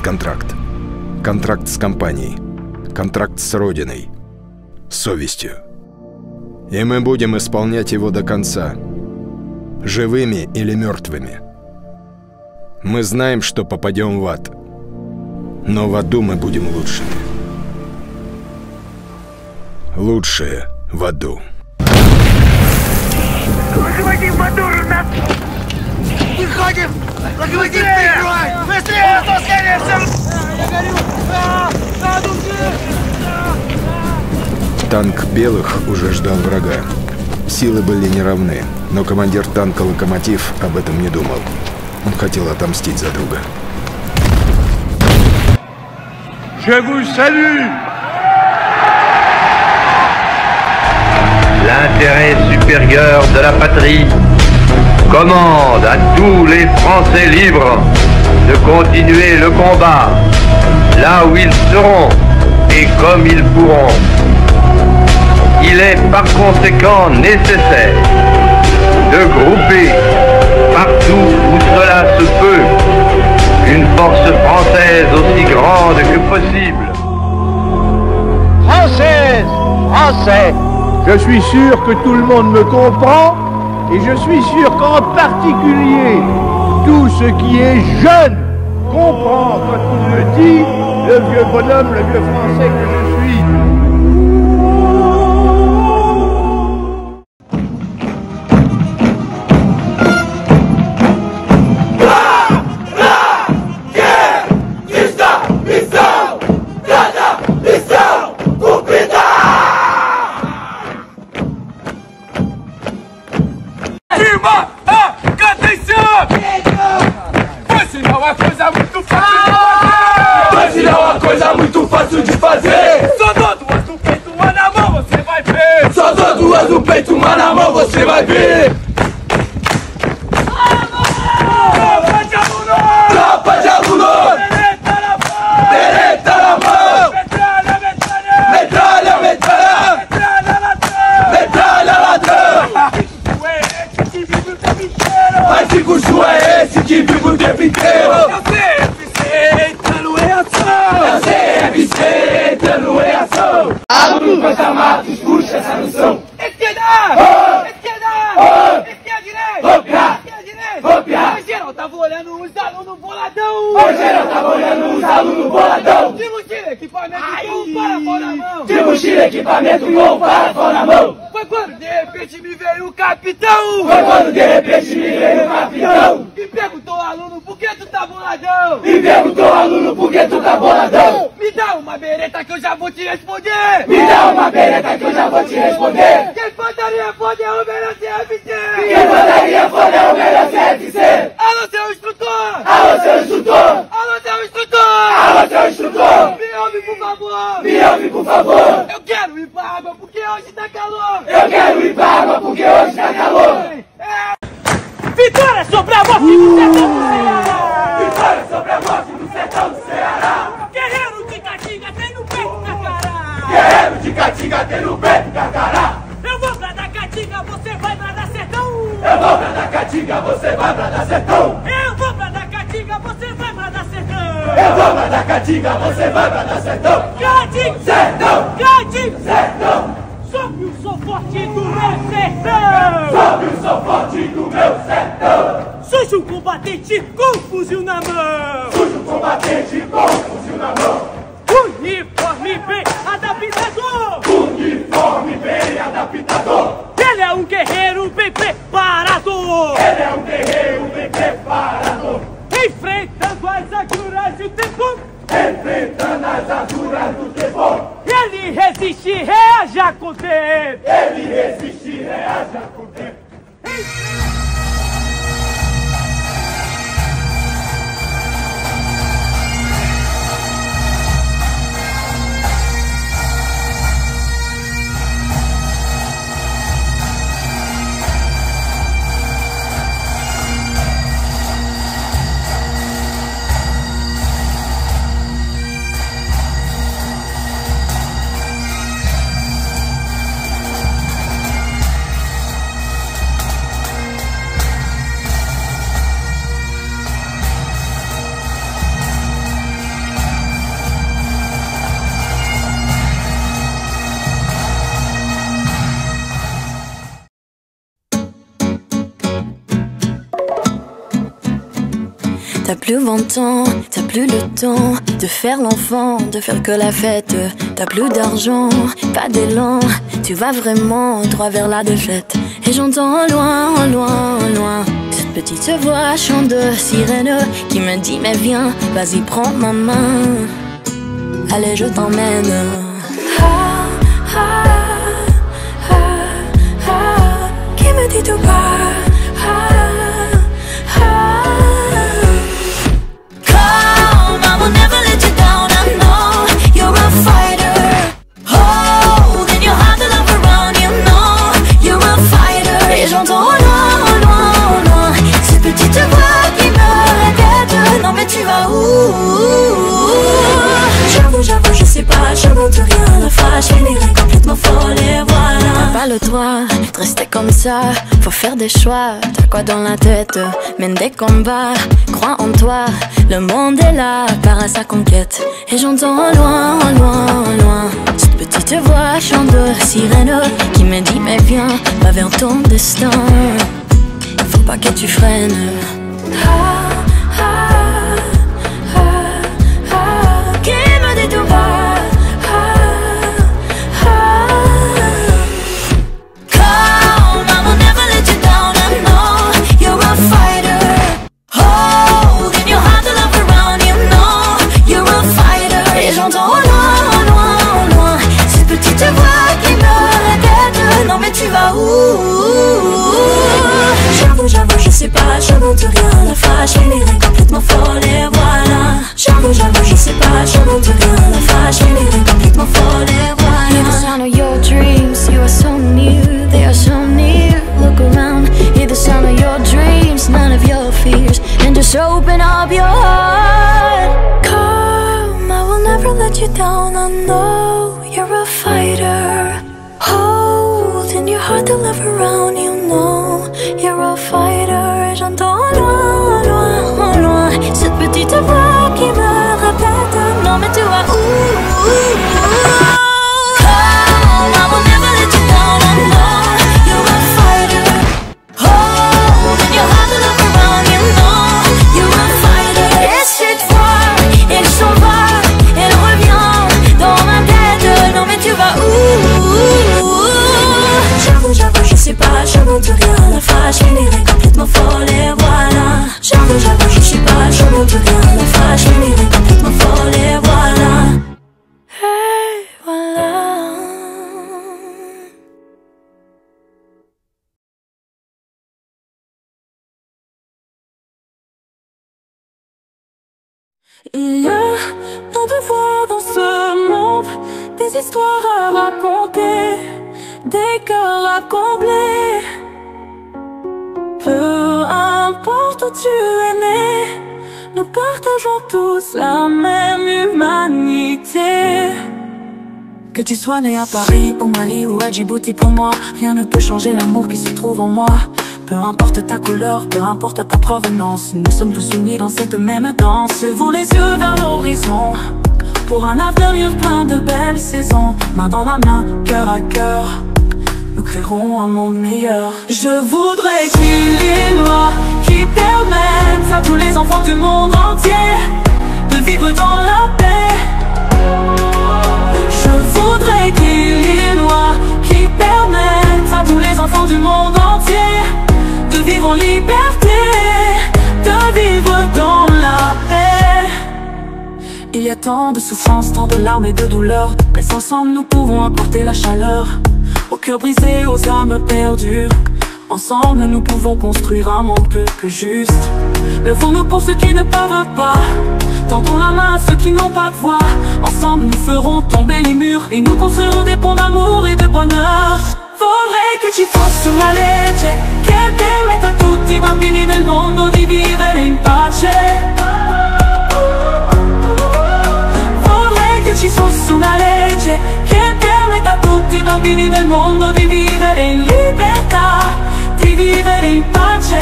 контракт. Контракт с компанией. Контракт с Родиной. С совестью. И мы будем исполнять его до конца. Живыми или мертвыми. Мы знаем, что попадем в ад. Но в аду мы будем лучшими. Лучшие в аду. Локомотив Бадур у нас! Выходим! Локомотив перекрывай! Быстрее! Скорее всего! Я горю! Танк белых уже ждал врага. Силы были неравны, но командир танка «Локомотив» об этом не думал. Он хотел отомстить за друга. Je vous salue! L'intérêt supérieur de la patrie commande à tous les Français libres de continuer le combat là où ils seront et comme ils pourront. Il est par conséquent nécessaire de grouper partout où cela se peut une force française aussi grande que possible. Française! Français! Je suis sûr que tout le monde me comprend et je suis sûr qu'en particulier tout ce qui est jeune comprend quand il me dit, le vieux bonhomme, le vieux français que je suis. Você vai ver! Tropa de alunos! Bereta na mão! Metralha, metralha! Metralha, ladrão! Mas que curso é esse que vive o tempo inteiro? É o CFC entrando em ação! É o CFC entrando em ação! Aluno Costa Matos, puxa essa noção! O geral tava olhando os alunos boladão. De mochila, equipamento com parafó na mão. De mochila, equipamento com parafó na mão. Foi quando de repente me veio o capitão. Foi quando de repente me veio o capitão. E perguntou ao aluno por que tu tá boladão. E perguntou ao aluno por que tu tá boladão. Me dá uma bereta que eu já vou te responder. Me dá uma bereta que eu já vou te responder. Quem poderia foder o melhor CFC? Quem poderia foder o melhor CFC? Alô, seu instrutor! Alô, seu instrutor! Alô, seu instrutor! Alô, seu instrutor! Me ouve, por favor! Me ouve, por favor! Eu quero ir pra água porque hoje tá calor! Eu quero ir pra água porque hoje tá calor! Vitória sobre a morte do sertão do Ceará! Vitória sobre a morte do sertão do Ceará! Guerreiro de Caatinga tem no peito Carcará! Guerreiro de Caatinga tem no peito Carcará! Eu vou pra da Caatinga, você vai pra da sertão! Eu vou pra da Caatinga, você vai pra da sertão! Eu vou pra da Caatinga, você vai pra da sertão! Eu vou pra da Caatinga, você vai pra da sertão! Caatinga! Sertão! Caatinga! Sertão! Sobe o som forte do meu sertão! Sobe o som forte do meu sertão! Surge um combatente com fuzil na mão! Surge um combatente com fuzil na mão! Uniforme bem adaptador! Uniforme bem adaptador! Ele é um guerreiro bem preparado! Ele é um guerreiro bem preparado! Enfrentando as agruras do tempo! Enfrentando as agruras do tempo! Ele resiste, reage a com tempo! Ele resiste, reage a com tempo! plus 20 ans, t'as plus le temps de faire l'enfant, de faire que la fête. T'as plus d'argent, pas d'élan, tu vas vraiment droit vers la défaite. Et j'entends au loin, au loin, au loin cette petite voix chant de sirène qui me dit mais viens, vas-y prends ma main, allez je t'emmène. Qui me dit tout bas. J'entends au loin, au loin, au loin cette petite voix qui me répète non mais tu vas où? J'avoue, je sais pas, j'invente rien. La fâche finirait complètement folle et voilà. T'as pas le droit de rester comme ça, faut faire des choix. T'as quoi dans la tête? Mène des combats, crois en toi. Le monde est là, part à sa conquête. Et j'entends au loin, au loin, au loin cette petite voix chant de sirène qui me dit mais viens, va vers ton destin. Faut pas que tu freines. Qui me dit tout bas. Come, I will never let you down. I know you're a fighter. Holding your heart to love around. You know you're a fighter. Et j'entends au loin, au loin, au loin cette petite voix qui me répète non mais tu vas où? J'avoue, je sais pas, j'invente rien. La fâche finirait complètement folle et voilà. J'avoue, je sais pas, j'invente rien. La fâche finirait complètement folle et voilà. Hear the sound of your dreams, you are so near, they are so near. Look around, hear the sound of your dreams, none of your fears, and just open up your heart. Come, I will never let you down. I know you're a fighter. Holding your heart to love around, you know you're a fighter. Et j'entends au loin, au loin, au loin cette petite voix qui me répète non mais tu vas où? Come, I will never let you down. I know you're a fighter. Holding your heart to love around, you know you're a fighter. Et cette fois, elle s'en va, elle revient dans ma tête. Non mais tu vas où? J'avoue, je sais pas, j'invente rien. La fâche finirait complètement folle et voilà. J'avoue, je sais pas, j'invente rien. La fâche finirait complètement folle et voilà. Et voilà. Il y a tant de voix dans ce monde, des histoires à raconter, des cœurs à combler. Peu importe où tu es né, nous partageons tous la même humanité. Que tu sois né à Paris, au Mali ou à Djibouti, pour moi rien ne peut changer l'amour qui se trouve en moi. Peu importe ta couleur, peu importe ta provenance, nous sommes tous unis dans cette même danse. Levons les yeux vers l'horizon pour un avenir plein de belles saisons. Main dans la main, cœur à cœur, nous créerons un monde meilleur. Je voudrais qu'il y ait une loi qui permette à tous les enfants du monde entier de vivre dans la paix. Je voudrais qu'il y ait une loi qui permette à tous les enfants du monde entier de vivre en liberté, de vivre dans la paix. Il y a tant de souffrances, tant de larmes et de douleurs, mais ensemble nous pouvons apporter la chaleur aux cœurs brisés, aux âmes perdues. Ensemble nous pouvons construire un monde plus juste. Levons-nous pour ceux qui ne peuvent pas, tendons la main à ceux qui n'ont pas de voix. Ensemble nous ferons tomber les murs et nous construirons des ponts d'amour et de bonheur. Vorrei che ci fosse una legge che permetta a tutti i bambini del mondo di vivere in pace. Vorrei che ci fosse una legge che permetta a tutti i bambini del mondo di vivere in libertà, di vivere in pace.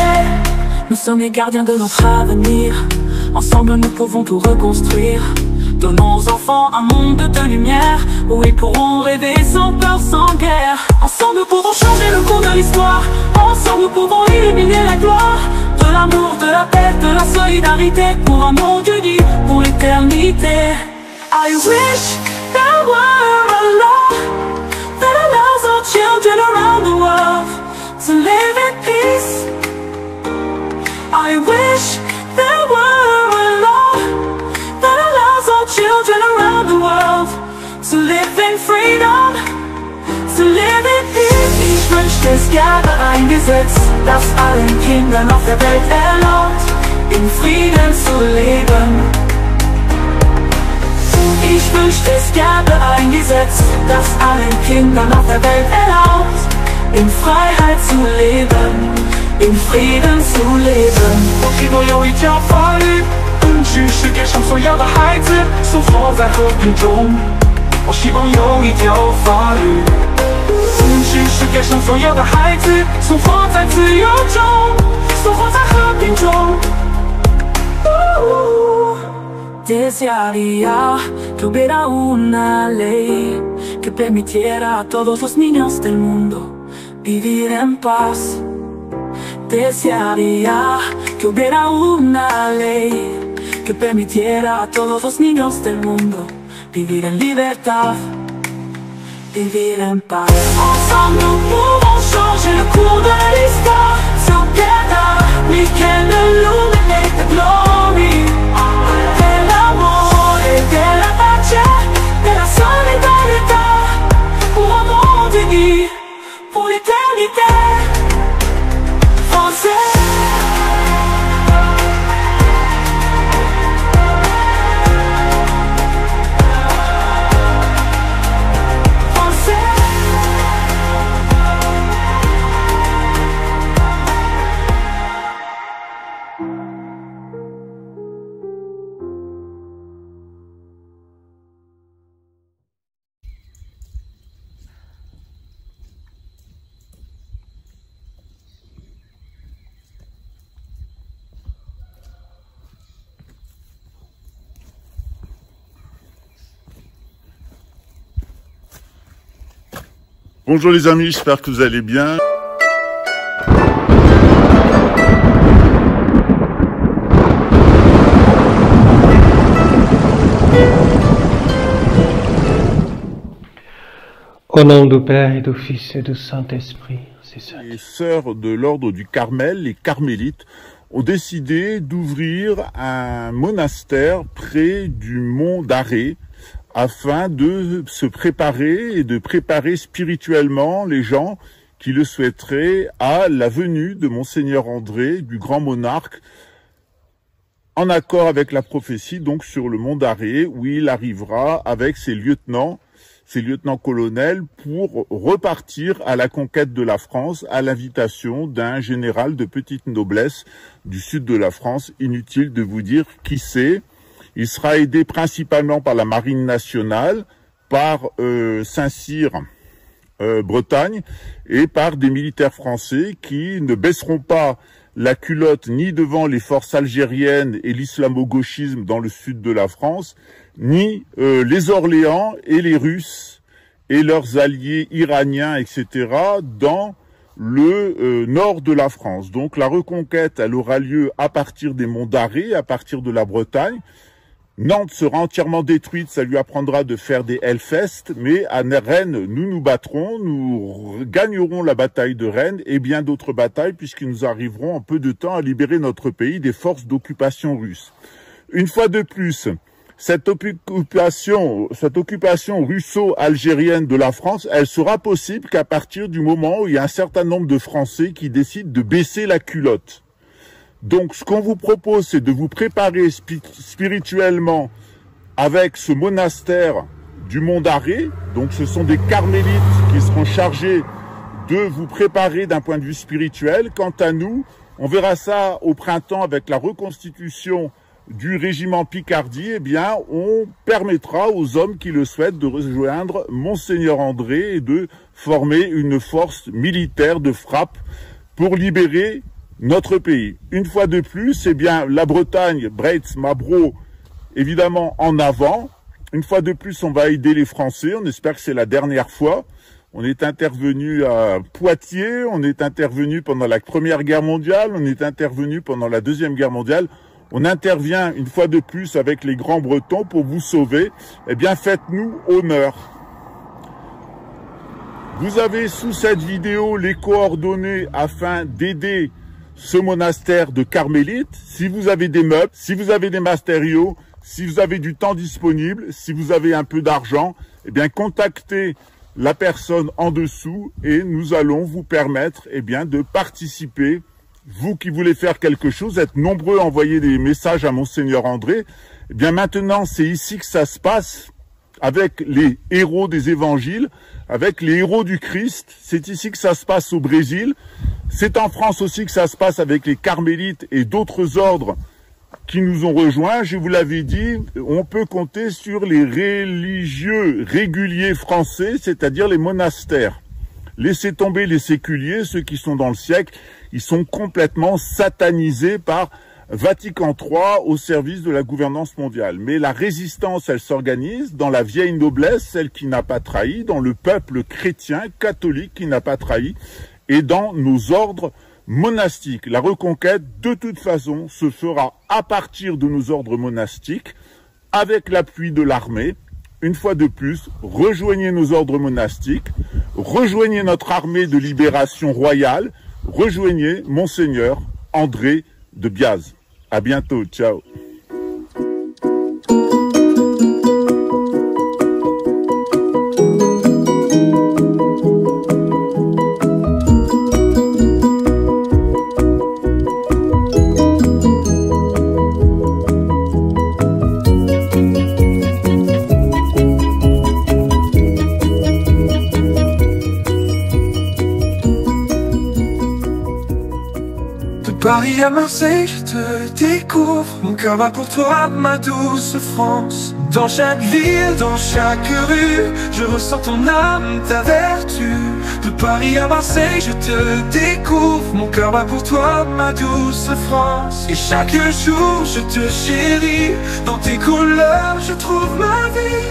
Nous sommes les gardiens de notre avenir. Ensemble nous pouvons tout reconstruire. Donnons aux enfants un monde de lumière où ils pourront rêver sans peur, sans guerre. Ensemble nous pouvons changer le cours de l'histoire. Ensemble nous pouvons illuminer la gloire de la l'amour, de la paix, de la solidarité, pour un monde uni, pour l'éternité. I wish there were a law that allows all children around the world to live in peace. I wish there were a law that allows all children around the world to live in freedom, to live in peace. Ich wünschte, es gäbe ein Gesetz, das allen Kindern auf der Welt erlaubt, in Frieden zu leben. Ich wünschte, es gäbe ein Gesetz, das allen Kindern auf der Welt erlaubt, in Freiheit zu leben, in Frieden zu leben.我许多有一条法律，根据世界上所有的孩子生活在和平中。我希望有一条法律，根据世界上所有的孩子生活在自由中，生活在和平中。Desearía que hubiera una ley que permitiera a todos los niños del mundo vivir en paz. Desearía que hubiera una ley que permitiera a todos los niños del mundo vivir en libertad, vivir en paz. Ensemble nous pouvons changer le cours de l'histoire. Sans piété, we can illuminate the glory. De la pace, de la solidarité, pour un monde uni, pour l'éternité. Français. Bonjour les amis, j'espère que vous allez bien. Au nom du Père et du Fils et du Saint-Esprit, c'est ça. Les sœurs de l'ordre du Carmel, les carmélites, ont décidé d'ouvrir un monastère près du mont d'Arrée, afin de se préparer et de préparer spirituellement les gens qui le souhaiteraient à la venue de Monseigneur André, du grand monarque, en accord avec la prophétie, donc sur le mont d'Arrée, où il arrivera avec ses lieutenants-colonels, pour repartir à la conquête de la France à l'invitation d'un général de petite noblesse du sud de la France. Inutile de vous dire qui c'est. Il sera aidé principalement par la Marine nationale, par Saint-Cyr, Bretagne, et par des militaires français qui ne baisseront pas la culotte ni devant les forces algériennes et l'islamo-gauchisme dans le sud de la France, ni les Orléans et les Russes et leurs alliés iraniens, etc., dans le nord de la France. Donc la reconquête, elle aura lieu à partir des monts d'Arrée, à partir de la Bretagne. Nantes sera entièrement détruite, ça lui apprendra de faire des Hellfest, mais à Rennes, nous nous battrons, nous gagnerons la bataille de Rennes et bien d'autres batailles, puisque nous arriverons en peu de temps à libérer notre pays des forces d'occupation russes. Une fois de plus, cette occupation russo-algérienne de la France, elle sera possible qu'à partir du moment où il y a un certain nombre de Français qui décident de baisser la culotte. Donc, ce qu'on vous propose, c'est de vous préparer spirituellement avec ce monastère du mont d'Arrée. Donc, ce sont des carmélites qui seront chargés de vous préparer d'un point de vue spirituel. Quant à nous, on verra ça au printemps avec la reconstitution du régiment Picardie. Eh bien, on permettra aux hommes qui le souhaitent de rejoindre Monseigneur André et de former une force militaire de frappe pour libérer notre pays. Une fois de plus, eh bien, la Bretagne, Breitz, Mabro, évidemment en avant. Une fois de plus, on va aider les Français. On espère que c'est la dernière fois. on est intervenu à Poitiers, on est intervenu pendant la Première Guerre mondiale, on est intervenu pendant la Deuxième Guerre mondiale. On intervient une fois de plus avec les Grands Bretons pour vous sauver. Eh bien, faites-nous honneur. Vous avez sous cette vidéo les coordonnées afin d'aider ce monastère de carmélites. Si vous avez des meubles, si vous avez des matériaux, si vous avez du temps disponible, si vous avez un peu d'argent, eh bien, contactez la personne en dessous et nous allons vous permettre, eh bien, de participer. Vous qui voulez faire quelque chose, êtes nombreux à envoyer des messages à Monseigneur André. Eh bien, maintenant, c'est ici que ça se passe avec les héros des évangiles, avec les héros du Christ. C'est ici que ça se passe au Brésil. C'est en France aussi que ça se passe avec les carmélites et d'autres ordres qui nous ont rejoints. Je vous l'avais dit, on peut compter sur les religieux réguliers français, c'est-à-dire les monastères. Laissez tomber les séculiers, ceux qui sont dans le siècle, ils sont complètement satanisés par Vatican III au service de la gouvernance mondiale. Mais la résistance, elle s'organise dans la vieille noblesse, celle qui n'a pas trahi, dans le peuple chrétien, catholique qui n'a pas trahi, et dans nos ordres monastiques. La reconquête, de toute façon, se fera à partir de nos ordres monastiques, avec l'appui de l'armée. Une fois de plus, rejoignez nos ordres monastiques, rejoignez notre armée de libération royale, rejoignez Monseigneur André de Biaz. À bientôt, ciao. Paris à Marseille, je te découvre. Mon cœur bat pour toi, ma douce France. Dans chaque ville, dans chaque rue, je ressens ton âme, ta vertu. De Paris à Marseille, je te découvre. Mon cœur bat pour toi, ma douce France. Et chaque jour, je te chéris. Dans tes couleurs, je trouve ma vie.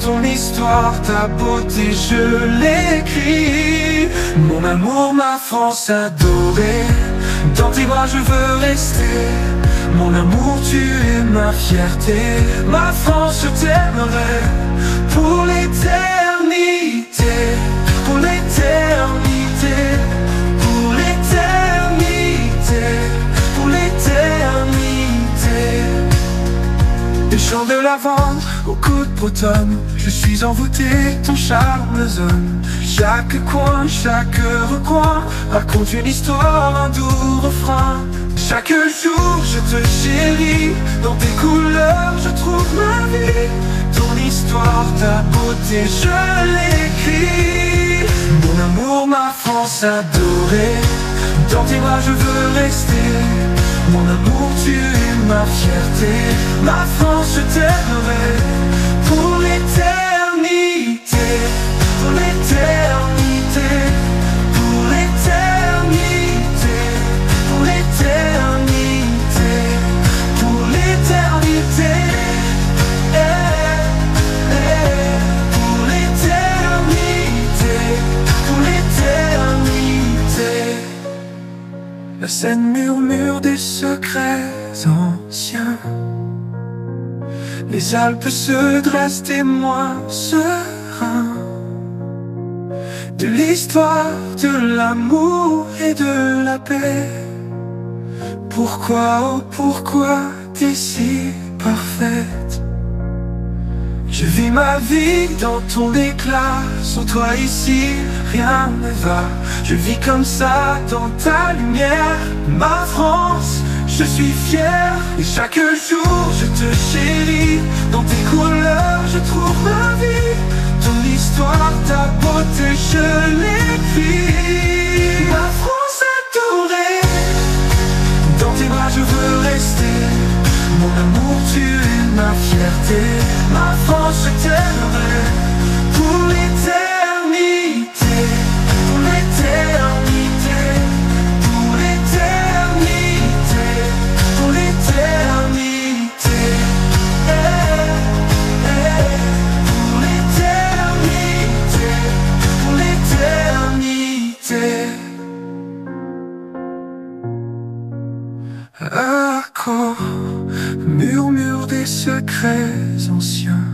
Ton histoire, ta beauté, je l'écris. Mon amour, ma France adorée. Dans tes bras je veux rester. Mon amour, tu es ma fierté. Ma France, je t'aimerai pour l'éternité. Pour l'éternité. Pour l'éternité. Pour l'éternité. Des champs de lavande au coup de bretonne, je suis envoûté, ton charme zone. Chaque coin, chaque recoin raconte une histoire, un doux refrain. Chaque jour je te chéris, dans tes couleurs je trouve ma vie. Ton histoire, ta beauté, je l'écris. Mon amour, ma France adorée, dans tes bras je veux rester. Mon amour, tu es ma fierté. Ma France, je t'aimerai pour l'éternité. Pour l'éternité. Pour l'éternité. Pour l'éternité. Pour l'éternité. Pour l'éternité. Pour l'éternité. La Seine murmure des secrets anciens. Les Alpes se dressent témoins sereins de l'histoire, de l'amour et de la paix. Pourquoi, oh pourquoi t'es si parfaite? Je vis ma vie dans ton éclat. Sans toi ici, rien ne va. Je vis comme ça dans ta lumière. Ma France, je suis fier. Et chaque jour, je te chéris. Dans tes couleurs, je trouve ma vie. Ton histoire, ta beauté, je l'écris. Ma France adorée, dans tes bras, je veux rester. Mon amour, tu es ma fierté. Ma France, je t'aimerai pour l'éternité. Pour l'éternité. Pour l'éternité. Pour l'éternité. Pour l'éternité. Pour l'éternité. secrets anciens.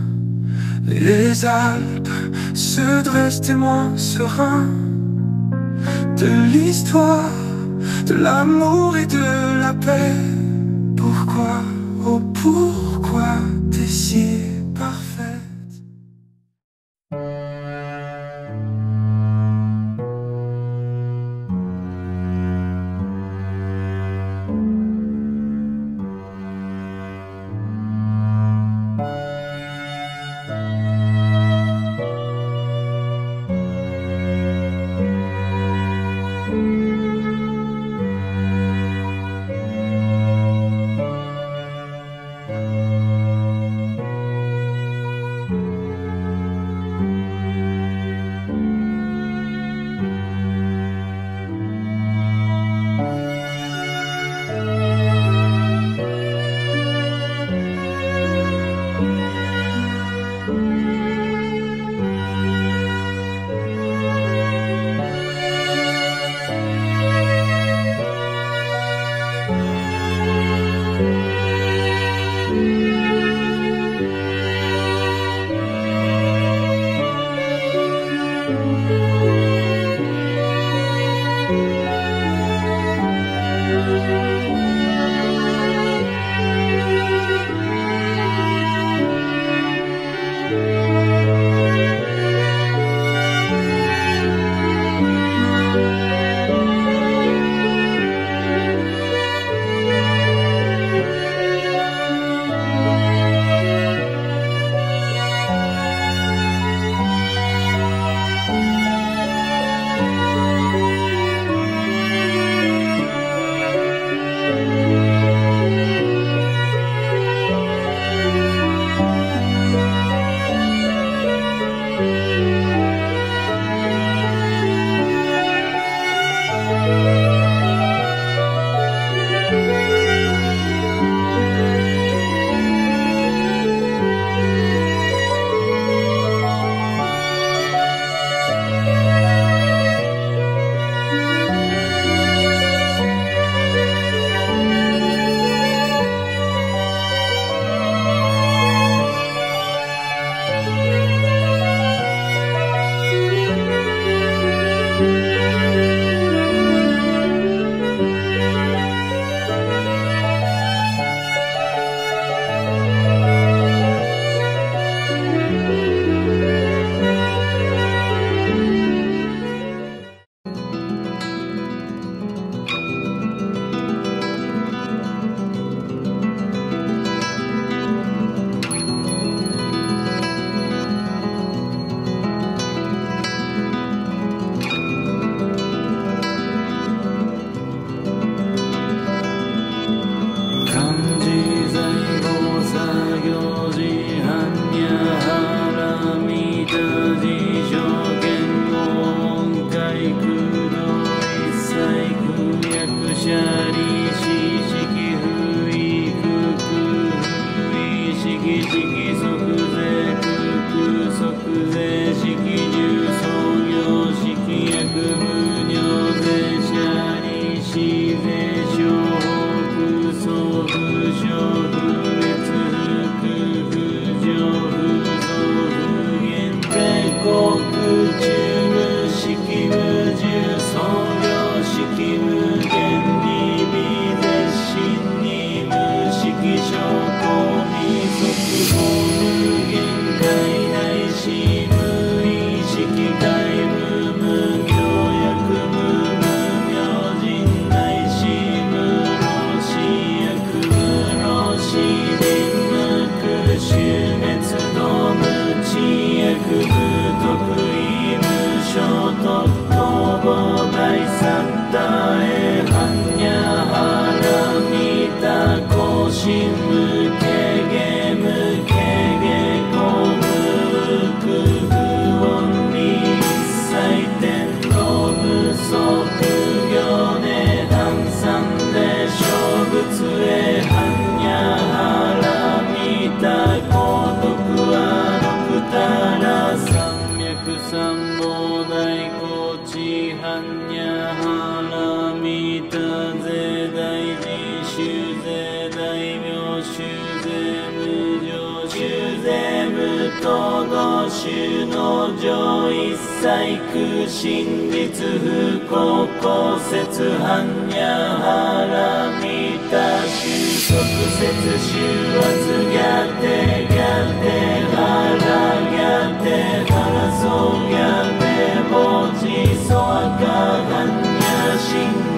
Et les Alpes se dressent témoins sereins de l'histoire, de l'amour et de la paix. Pourquoi, oh pourquoi t'es si parfaite? 行動収納上一切空真実不幸公説般若腹見た収束節収圧がて腹そうがて墓地そ赤般若心